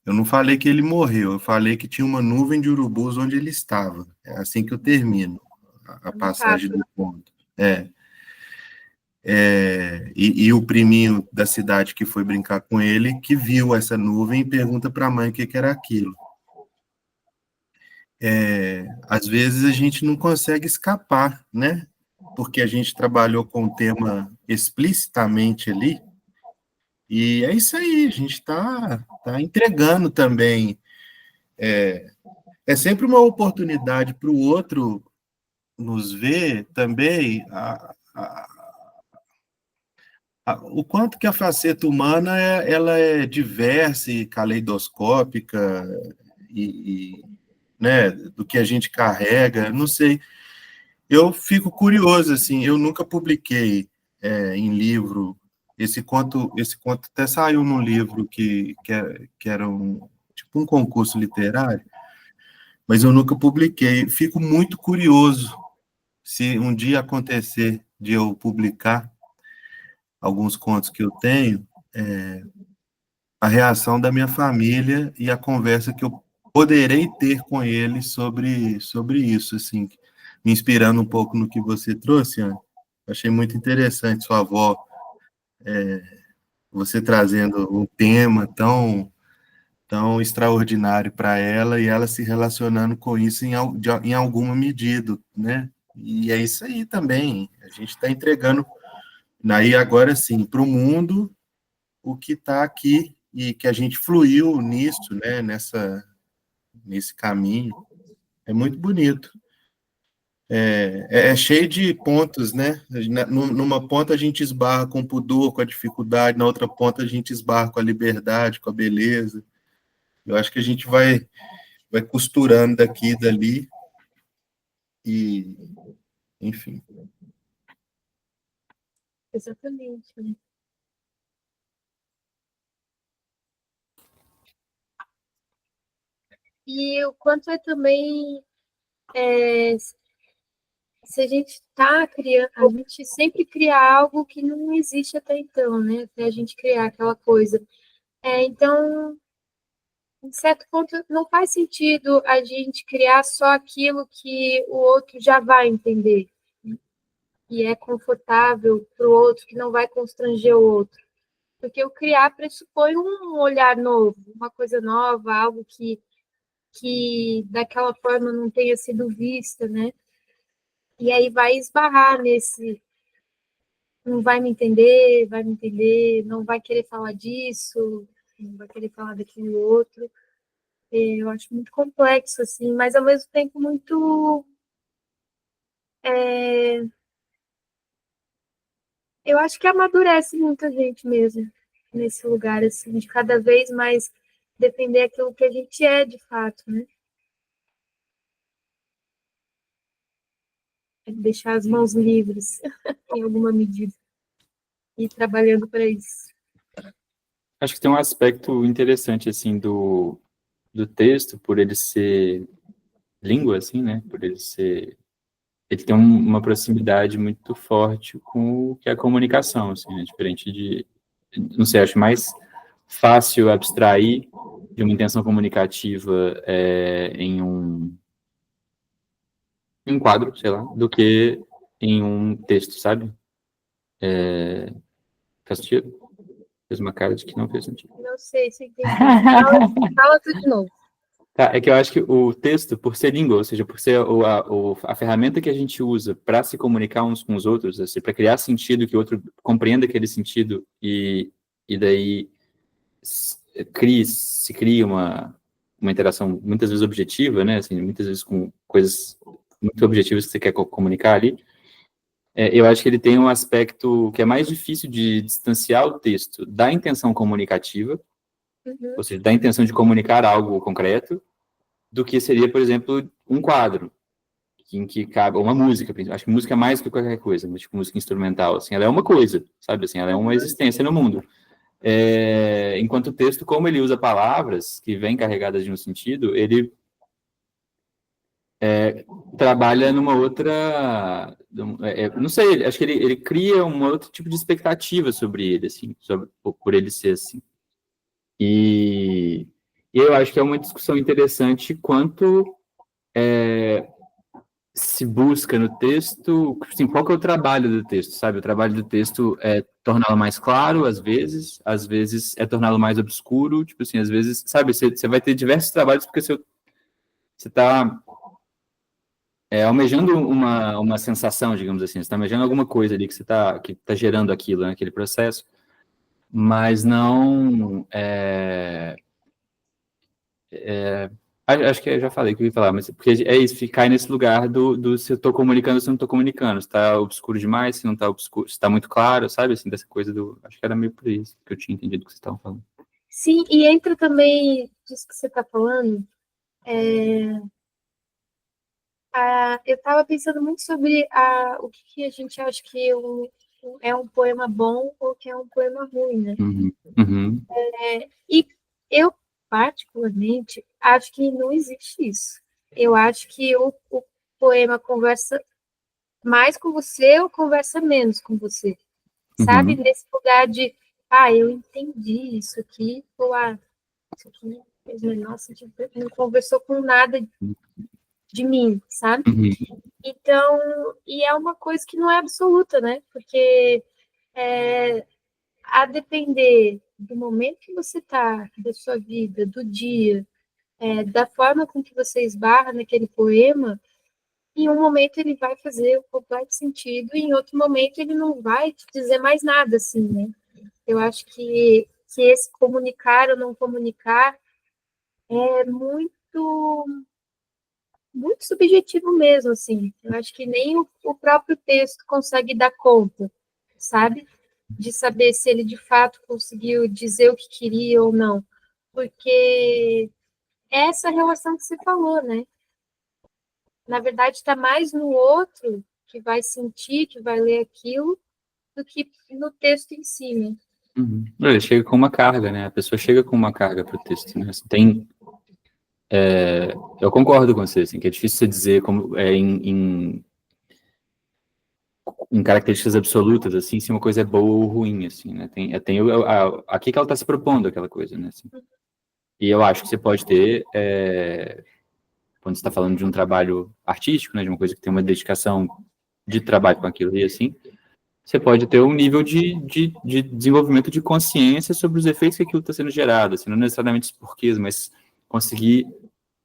eu não falei que ele morreu, eu falei que tinha uma nuvem de urubus onde ele estava. É assim que eu termino a passagem do conto. E o priminho da cidade que foi brincar com ele, que viu essa nuvem e pergunta para a mãe o que era aquilo. Às vezes a gente não consegue escapar, né? Porque a gente trabalhou com o tema explicitamente ali, e é isso aí, a gente está entregando também. É sempre uma oportunidade para o outro nos ver também o quanto que a faceta humana ela é diversa e caleidoscópica né, do que a gente carrega, não sei. Eu fico curioso, assim, eu nunca publiquei em livro, esse conto até saiu num livro que era tipo um concurso literário, mas eu nunca publiquei. Fico muito curioso se um dia acontecer de eu publicar alguns contos que eu tenho, a reação da minha família e a conversa que eu poderei ter com eles sobre isso, assim, me inspirando um pouco no que você trouxe, Ana. Achei muito interessante sua avó, você trazendo um tema tão extraordinário para ela e ela se relacionando com isso em alguma medida, né? E é isso aí também, a gente está entregando, aí agora sim, para o mundo, o que está aqui e que a gente fluiu nisso, né? Nesse caminho. É muito bonito. É cheio de pontos, né? Numa ponta a gente esbarra com o pudor, com a dificuldade, na outra ponta a gente esbarra com a liberdade, com a beleza. Eu acho que a gente vai costurando daqui e dali, e, enfim. Exatamente. Né? E o quanto é também se a gente está criando, a gente sempre cria algo que não existe até então, né? Até a gente criar aquela coisa. Então, em certo ponto, não faz sentido a gente criar só aquilo que o outro já vai entender, e é confortável para o outro, que não vai constranger o outro. Porque o criar pressupõe um olhar novo, uma coisa nova, algo que daquela forma não tenha sido vista, né? E aí vai esbarrar nesse, não vai me entender, não vai querer falar disso, não vai querer falar daquilo outro. Eu acho muito complexo, assim, mas ao mesmo tempo muito. Eu acho que amadurece muita gente mesmo nesse lugar, assim, de cada vez mais defender aquilo que a gente é de fato, né? Deixar as mãos livres, em alguma medida, e trabalhando para isso. Acho que tem um aspecto interessante, assim, do texto, por ele ser língua, assim, né? Por ele ser... Ele tem uma proximidade muito forte com o que é a comunicação, assim, né? Diferente de... Não sei, acho mais fácil abstrair de uma intenção comunicativa em um quadro, sei lá, do que em um texto, sabe? Faz sentido? Fez uma cara de que não fez sentido. Não sei se entendi. Fala tudo de novo. Tá, é que eu acho que o texto, por ser língua, ou seja, por ser a ferramenta que a gente usa para se comunicar uns com os outros, assim, para criar sentido, que o outro compreenda aquele sentido e daí se cria uma interação muitas vezes objetiva, né, assim, muitas vezes com coisas muito objetivas que você quer comunicar ali, eu acho que ele tem um aspecto que é mais difícil de distanciar o texto da intenção comunicativa, ou seja, da intenção de comunicar algo concreto, do que seria, por exemplo, um quadro, em que cabe uma música. Acho que música é mais do que qualquer coisa, mas, tipo, música instrumental, assim, ela é uma coisa, sabe, assim, ela é uma existência no mundo. Enquanto o texto, como ele usa palavras que vêm carregadas de um sentido, ele trabalha numa outra, não sei, acho que ele cria um outro tipo de expectativa sobre ele, assim, por ele ser assim. E eu acho que é uma discussão interessante quanto se busca no texto, assim, qual que é o trabalho do texto, sabe? O trabalho do texto é torná-lo mais claro, às vezes é torná-lo mais obscuro, tipo assim, às vezes, sabe, você vai ter diversos trabalhos porque você está almejando uma sensação, digamos assim, você está almejando alguma coisa ali que que tá gerando aquilo, né, aquele processo, mas não acho que eu já falei o que eu ia falar, mas porque é isso, ficar nesse lugar do se eu estou comunicando ou se eu não estou comunicando, se está obscuro demais, se não está obscuro, se está muito claro, sabe, assim, dessa coisa acho que era meio por isso que eu tinha entendido o que vocês estavam falando. Sim, e entra também disso que você está falando, eu estava pensando muito sobre o que a gente acha que é um poema bom ou que é um poema ruim, né? Uhum. E eu, particularmente, acho que não existe isso. Eu acho que o poema conversa mais com você ou conversa menos com você. Sabe? Uhum. Nesse lugar de, eu entendi isso aqui, ou isso aqui fez o menor sentido, não conversou com nada de mim, sabe? Uhum. Então, e é uma coisa que não é absoluta, né? Porque a depender do momento que você está, da sua vida, do dia, da forma com que você esbarra naquele poema, em um momento ele vai fazer o completo sentido, e em outro momento ele não vai te dizer mais nada, assim, né? Eu acho que esse comunicar ou não comunicar é muito subjetivo mesmo, assim. Eu acho que nem o próprio texto consegue dar conta, sabe? De saber se ele de fato conseguiu dizer o que queria ou não. Porque é essa relação que você falou, né? Na verdade, está mais no outro que vai sentir, que vai ler aquilo, do que no texto em si, né? Uhum. Ele chega com uma carga, né? A pessoa chega com uma carga para o texto, né? Eu concordo com você, assim, que é difícil você dizer como em características absolutas, assim, se uma coisa é boa ou ruim, assim, né? Tem a que ela está se propondo, aquela coisa, né? Assim. E eu acho que você pode ter, quando você está falando de um trabalho artístico, né, de uma coisa que tem uma dedicação de trabalho com aquilo e assim, você pode ter um nível de desenvolvimento de consciência sobre os efeitos que aquilo está sendo gerado, assim, não necessariamente os porquês, mas conseguir...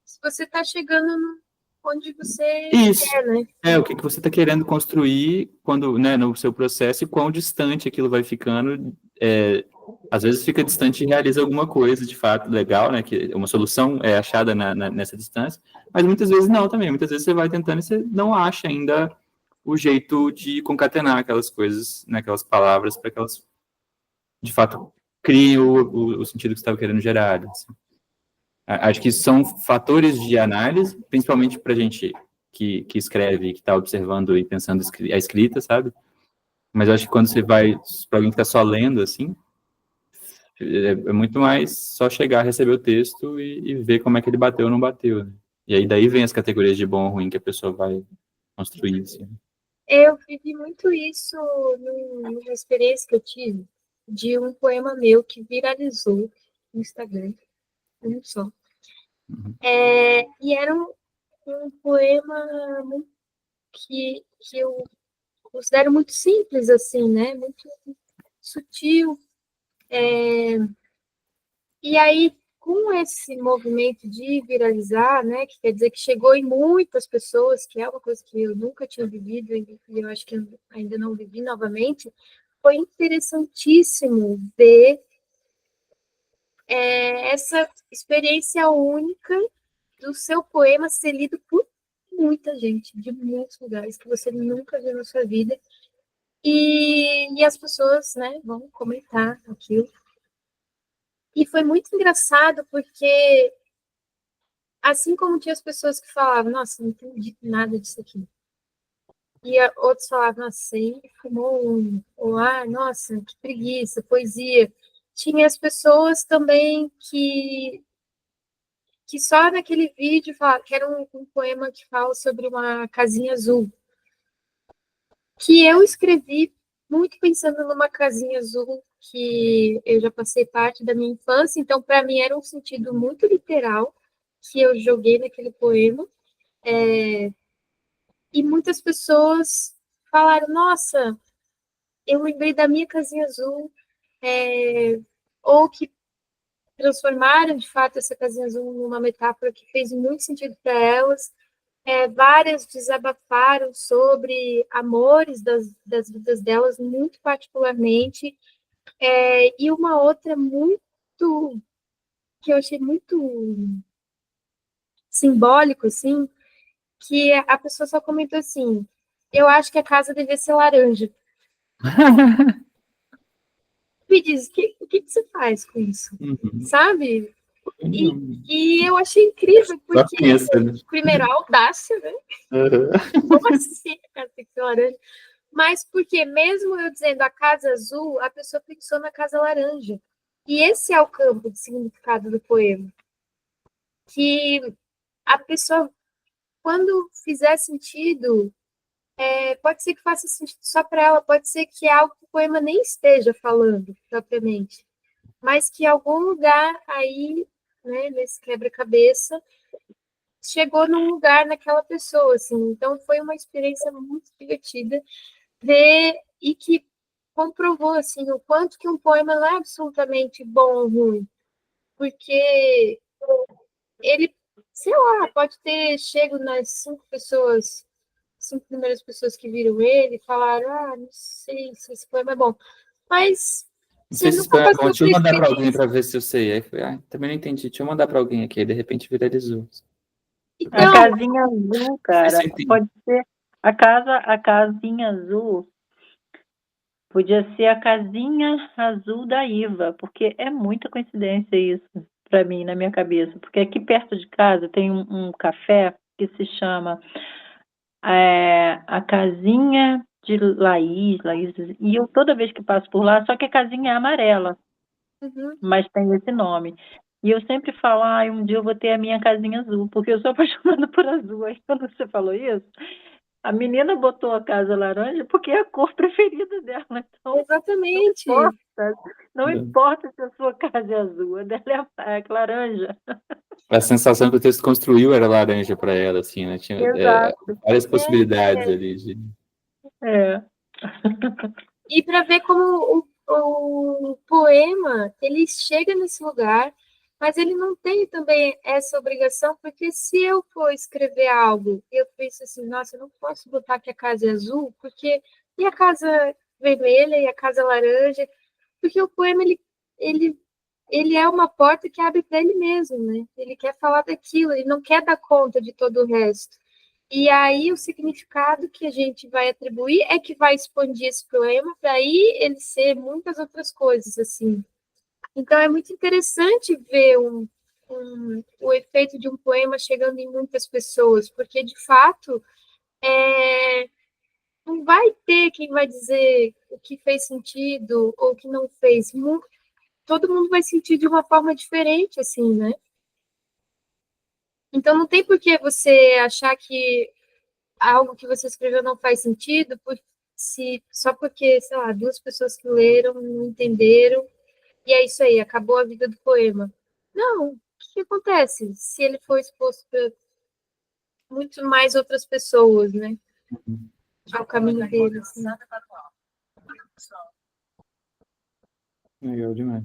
Se você está chegando onde você Isso. quer, né? O que você está querendo construir quando, né, no seu processo e quão distante aquilo vai ficando. Às vezes fica distante e realiza alguma coisa de fato legal, né, que uma solução é achada nessa distância, mas muitas vezes não também. Muitas vezes você vai tentando e você não acha ainda o jeito de concatenar aquelas coisas, né, aquelas palavras, para que elas, de fato, criem o sentido que você estava querendo gerar. Assim. Acho que isso são fatores de análise, principalmente para a gente que escreve, que está observando e pensando a escrita, sabe? Mas eu acho que quando você vai para alguém que está só lendo, assim, é muito mais só chegar, receber o texto e ver como é que ele bateu ou não bateu. Né? E aí daí vem as categorias de bom ou ruim que a pessoa vai construir. Assim. Eu vivi muito isso numa experiência que eu tive de um poema meu que viralizou no Instagram, um só. Uhum. E era um poema que eu considero muito simples, assim, né? Muito sutil. E aí, com com esse movimento de viralizar, né, que quer dizer que chegou em muitas pessoas, que é uma coisa que eu nunca tinha vivido e eu acho que eu ainda não vivi novamente, foi interessantíssimo ver essa experiência única do seu poema ser lido por muita gente, de muitos lugares que você nunca viu na sua vida. E as pessoas, né, vão comentar aquilo. E foi muito engraçado, porque assim como tinha as pessoas que falavam, nossa, não entendi nada disso aqui. E outros falavam, nossa, você fumou um. Ou, nossa, que preguiça, poesia. Tinha as pessoas também que só naquele vídeo falavam, que era um poema que fala sobre uma casinha azul. Que eu escrevi muito pensando numa casinha azul que eu já passei parte da minha infância, então para mim era um sentido muito literal que eu joguei naquele poema. E muitas pessoas falaram, nossa, eu lembrei da minha casinha azul, ou que transformaram de fato essa casinha azul numa metáfora que fez muito sentido para elas. Várias desabafaram sobre amores das vidas delas, muito particularmente, e uma outra muito, que eu achei muito simbólico, assim, que a pessoa só comentou assim, eu acho que a casa devia ser laranja. Me diz, o que você faz com isso? Sabe? E eu achei incrível, porque, primeiro, a audácia, né? Como assim a casa tem que ser laranja? Mas porque, mesmo eu dizendo a casa azul, a pessoa pensou na casa laranja. E esse é o campo de significado do poema. Que a pessoa, quando fizer sentido, pode ser que faça sentido só para ela, pode ser que é algo que o poema nem esteja falando propriamente, mas que em algum lugar aí, né, nesse quebra-cabeça, chegou num lugar naquela pessoa, assim. Então foi uma experiência muito divertida ver e que comprovou assim o quanto que um poema não é absolutamente bom ou ruim, porque ele, sei lá, pode ter chego nas 5 primeiras pessoas que viram ele e falaram, não sei se esse poema é bom, mas Não sei se não esse poema é bom. compartilhou Deixa eu mandar para alguém experiência. para ver se eu sei. Aí foi, também não entendi. Deixa eu mandar para alguém aqui. Aí, de repente viralizou. A Então, casinha azul, cara, Sim. pode ser a casinha azul, podia ser a casinha azul da Iva, porque é muita coincidência isso para mim, na minha cabeça. Porque aqui perto de casa tem um café que se chama a Casinha de Laís, e eu toda vez que passo por lá, só que a casinha é amarela, mas tem esse nome. E eu sempre falo, um dia eu vou ter a minha casinha azul, porque eu sou apaixonada por azul. Aí quando você falou isso, a menina botou a casa laranja porque é a cor preferida dela. Então, exatamente. Não importa se a sua casa é azul, a dela é laranja. A sensação que o texto construiu era laranja para ela, assim, né? Tinha várias possibilidades ali. E para ver como o poema, ele chega nesse lugar, mas ele não tem também essa obrigação, porque se eu for escrever algo, eu penso assim, nossa, eu não posso botar que a casa é azul, porque e a casa vermelha e a casa laranja, porque o poema, ele é uma porta que abre para ele mesmo, né? Ele quer falar daquilo, ele não quer dar conta de todo o resto. E aí o significado que a gente vai atribuir é que vai expandir esse poema para aí ele ser muitas outras coisas, assim. Então é muito interessante ver o efeito de um poema chegando em muitas pessoas, porque de fato não vai ter quem vai dizer o que fez sentido ou o que não fez. Todo mundo vai sentir de uma forma diferente, assim, né? Então não tem por que você achar que algo que você escreveu não faz sentido, só porque, sei lá, 2 pessoas que leram não entenderam, e é isso aí, acabou a vida do poema. Não, o que acontece se ele for exposto para muito mais outras pessoas, né? Ao caminho dele, assim. Legal demais.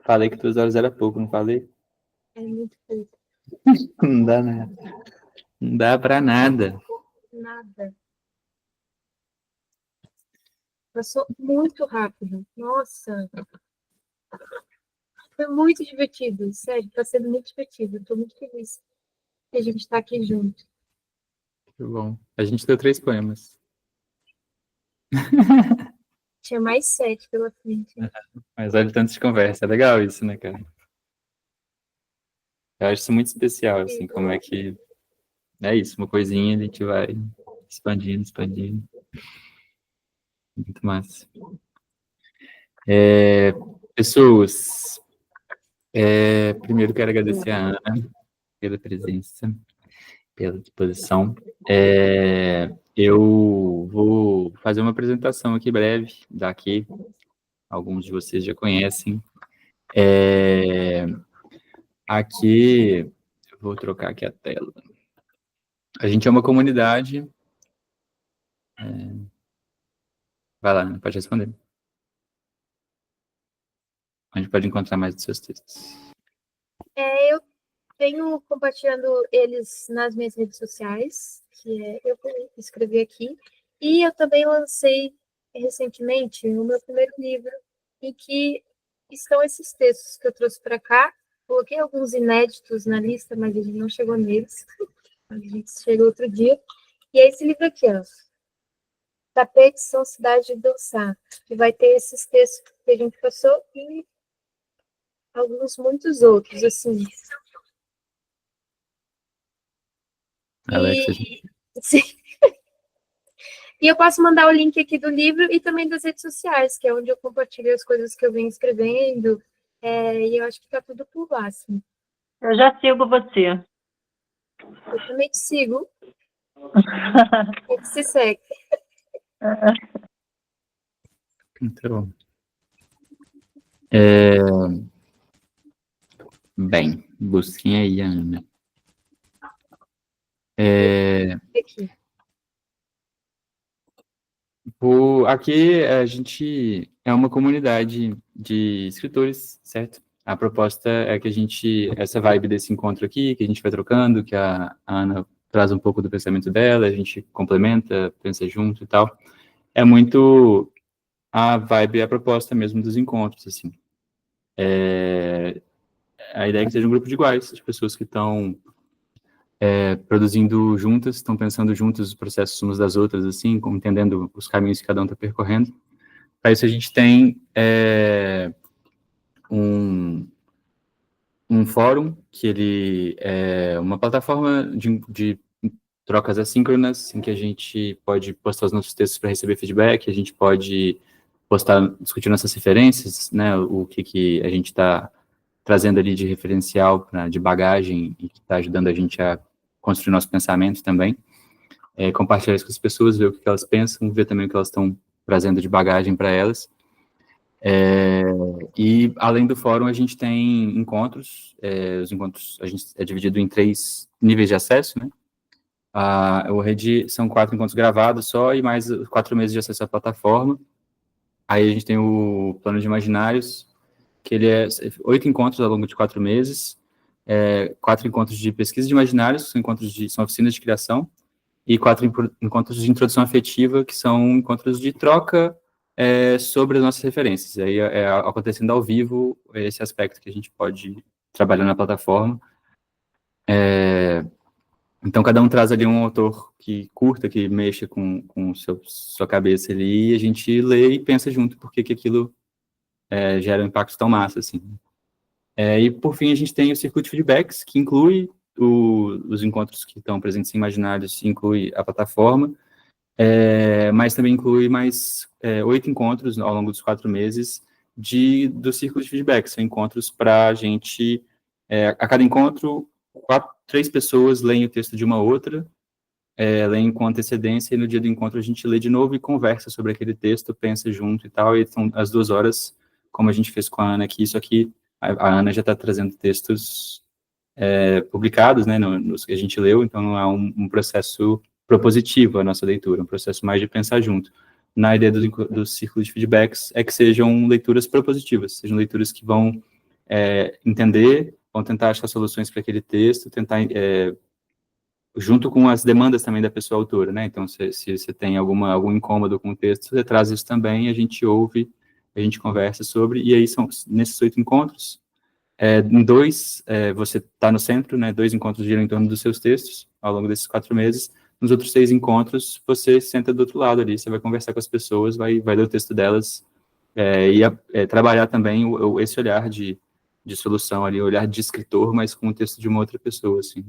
Falei que 2 horas era pouco, não falei? É muito pouco. Não dá nada. Não dá pra nada. Nada. Passou muito rápido. Nossa, foi muito divertido. Sério, tá sendo muito divertido. Estou muito feliz que a gente está aqui junto. Muito bom. A gente deu 3 poemas. Tinha mais 7 pela frente. Mas olha o tanto de conversa. É legal isso, né, cara? Eu acho isso muito especial, assim, como é que... É isso, uma coisinha a gente vai expandindo, expandindo. Muito massa. Pessoas, primeiro quero agradecer a Ana pela presença, pela disposição. Eu vou fazer uma apresentação aqui breve, daqui, alguns de vocês já conhecem. Aqui, eu vou trocar aqui a tela. A gente é uma comunidade... Vai lá, Ana, pode responder. A gente pode encontrar mais dos seus textos. Eu venho compartilhando eles nas minhas redes sociais, que eu vou escrever aqui. E eu também lancei recentemente o meu primeiro livro, em que estão esses textos que eu trouxe para cá. Coloquei alguns inéditos na lista, mas a gente não chegou neles. A gente chegou outro dia. E é esse livro aqui, ó. Tapetes são cidade de dançar. Que vai ter esses textos que a gente passou e muitos outros, assim. Alexa, Sim. E eu posso mandar o link aqui do livro e também das redes sociais, que é onde eu compartilho as coisas que eu venho escrevendo. E eu acho que tá tudo por lá, assim. Eu já sigo você. Eu também te sigo. A gente se segue. Então, bem, busquem aí, Ana. Aqui. Aqui a gente é uma comunidade de escritores, certo? A proposta é que essa vibe desse encontro aqui, que a gente vai trocando, que a Ana traz um pouco do pensamento dela, a gente complementa, pensa junto e tal. É muito a vibe, a proposta mesmo dos encontros, assim. A ideia é que seja um grupo de iguais, de pessoas que estão produzindo juntas, estão pensando juntos os processos umas das outras, assim, entendendo os caminhos que cada um está percorrendo. Para isso a gente tem um fórum, que ele é uma plataforma de trocas assíncronas, em que a gente pode postar os nossos textos para receber feedback, a gente pode discutir nossas referências, né, o que a gente está trazendo ali de referencial, de bagagem, e que está ajudando a gente a construir nosso pensamento também. Compartilhar isso com as pessoas, ver o que elas pensam, ver também o que elas estão trazendo de bagagem para elas. E, além do fórum, a gente tem encontros. Os encontros, a gente é dividido em 3 níveis de acesso, né? O Rede são 4 encontros gravados só, e mais 4 meses de acesso à plataforma. Aí a gente tem o Plano de Imaginários, que ele é 8 encontros ao longo de 4 meses, 4 encontros de pesquisa de imaginários, são oficinas de criação, e 4 encontros de introdução afetiva, que são encontros de troca sobre as nossas referências. Aí acontecendo ao vivo, esse aspecto que a gente pode trabalhar na plataforma. Então, cada um traz ali um autor que curta, que mexa com sua cabeça ali, e a gente lê e pensa junto porque que aquilo gera um impacto tão massa, assim. E, por fim, a gente tem o Circuito de Feedbacks, que inclui os encontros que estão presentes em Imaginários, inclui a plataforma, mas também inclui mais 8 encontros ao longo dos 4 meses do Círculo de Feedbacks. São encontros para a gente... a cada encontro, 3 pessoas leem o texto de uma outra, leem com antecedência, e no dia do encontro a gente lê de novo e conversa sobre aquele texto, pensa junto e tal, e são as 2 horas, como a gente fez com a Ana aqui. Isso aqui, a Ana já está trazendo textos publicados, né, nos que a gente leu, então não é um processo propositivo a nossa leitura, um processo mais de pensar junto. na ideia do círculo de feedbacks é que sejam leituras propositivas, sejam leituras que vão entender, vão tentar achar soluções para aquele texto, tentar, junto com as demandas também da pessoa autora, né? Então, se você tem algum incômodo com o texto, você traz isso também, a gente ouve, a gente conversa sobre, e aí são nesses 8 encontros, em 2, você está no centro, né? 2 encontros giram em torno dos seus textos, ao longo desses 4 meses. Nos outros 6 encontros, você senta do outro lado ali, você vai conversar com as pessoas, vai ler o texto delas, e trabalhar também esse olhar de solução ali, o olhar de escritor, mas com o texto de uma outra pessoa, assim.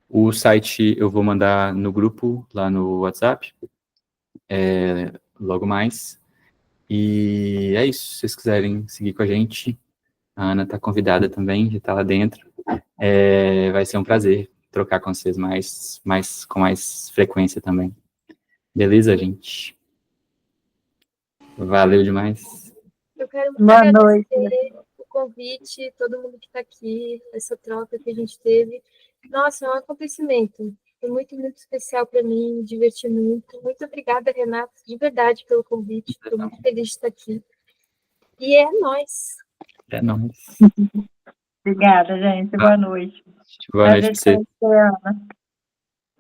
O site eu vou mandar no grupo, lá no WhatsApp, logo mais. E é isso, se vocês quiserem seguir com a gente, a Ana está convidada também, já está lá dentro. Vai ser um prazer trocar com vocês com mais frequência também. Beleza, gente? Valeu demais. Eu quero muito Boa noite. agradecer o convite, todo mundo que está aqui, essa troca que a gente teve. Nossa, é um acontecimento. Foi muito, muito especial para mim, me diverti muito. Muito obrigada, Renata, de verdade, pelo convite. Estou muito feliz de estar aqui. E é nóis. É nóis. Obrigada, gente. Boa noite. Boa noite para você. Ana.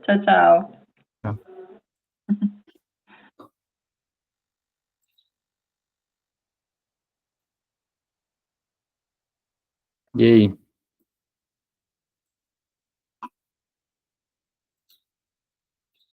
Tchau, tchau. Tchau. E aí?